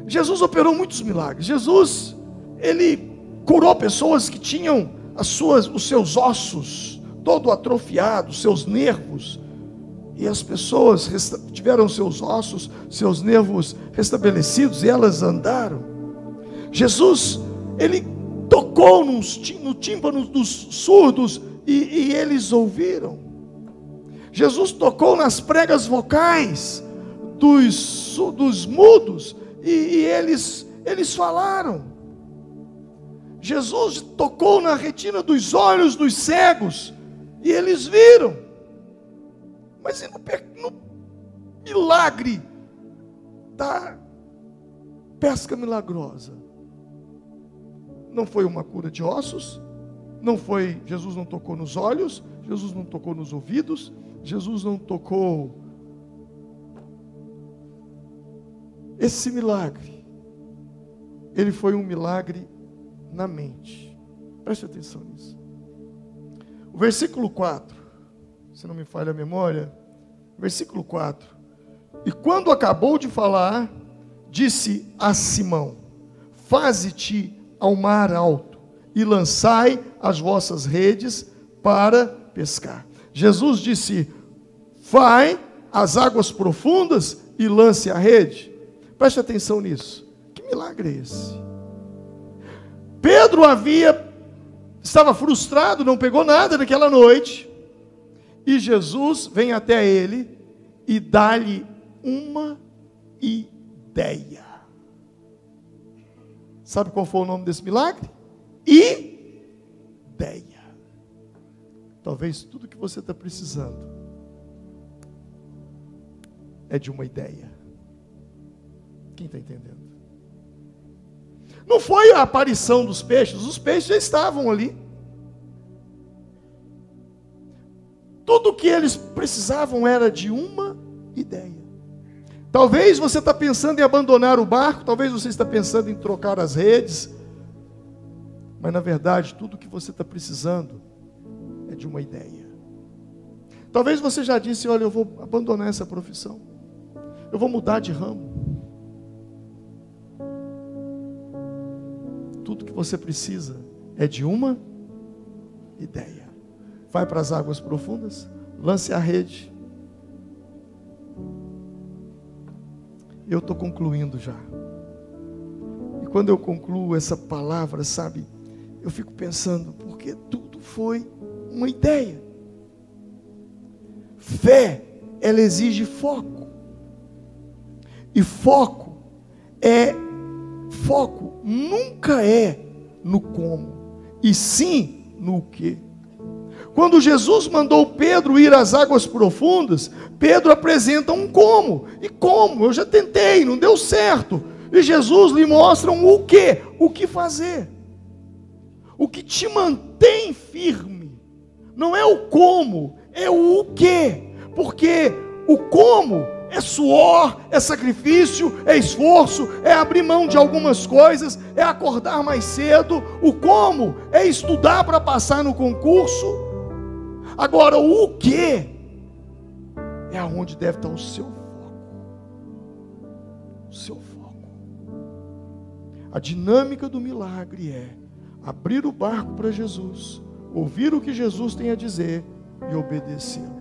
Jesus operou muitos milagres. Jesus, ele curou pessoas que tinham os seus ossos todo atrofiados, seus nervos, e as pessoas tiveram seus ossos, seus nervos restabelecidos, e elas andaram. Jesus, ele tocou no tímpano dos surdos, e eles ouviram. Jesus tocou nas pregas vocais dos mudos, e eles falaram. Jesus tocou na retina dos olhos dos cegos, e eles viram. Mas no milagre da pesca milagrosa, não foi uma cura de ossos, Jesus não tocou nos olhos, Jesus não tocou nos ouvidos, Jesus não tocou. Esse milagre, ele foi um milagre na mente. Preste atenção nisso. O versículo 4, se não me falha a memória, versículo 4. E quando acabou de falar, disse a Simão: faze-te ao mar alto e lançai as vossas redes para pescar. Jesus disse: vai às águas profundas e lance a rede. Preste atenção nisso. Que milagre é esse? Pedro estava frustrado, não pegou nada naquela noite, e Jesus vem até ele e dá-lhe uma ideia. Sabe qual foi o nome desse milagre? Ideia. Talvez tudo que você está precisando é de uma ideia. Quem está entendendo? Não foi a aparição dos peixes, os peixes já estavam ali. Tudo que eles precisavam era de uma ideia. Talvez você está pensando em abandonar o barco, talvez você está pensando em trocar as redes, mas na verdade tudo que você está precisando é de uma ideia. Talvez você já disse: olha, eu vou abandonar essa profissão, eu vou mudar de ramo. Tudo que você precisa é de uma ideia. Vai para as águas profundas, lance a rede. Eu estou concluindo já. E quando eu concluo essa palavra, sabe, eu fico pensando, porque tudo foi uma ideia. Fé, ela exige foco. E foco nunca é no como, e sim no que. Quando Jesus mandou Pedro ir às águas profundas, Pedro apresenta um como. E como? Eu já tentei, não deu certo. E Jesus lhe mostra o que? O que fazer. O que te mantém firme não é o como, é o que. Porque o como é suor, é sacrifício, é esforço, é abrir mão de algumas coisas, é acordar mais cedo. O como é estudar para passar no concurso. Agora, o que é aonde deve estar o seu foco. O seu foco. A dinâmica do milagre é abrir o barco para Jesus, ouvir o que Jesus tem a dizer e obedecê-lo.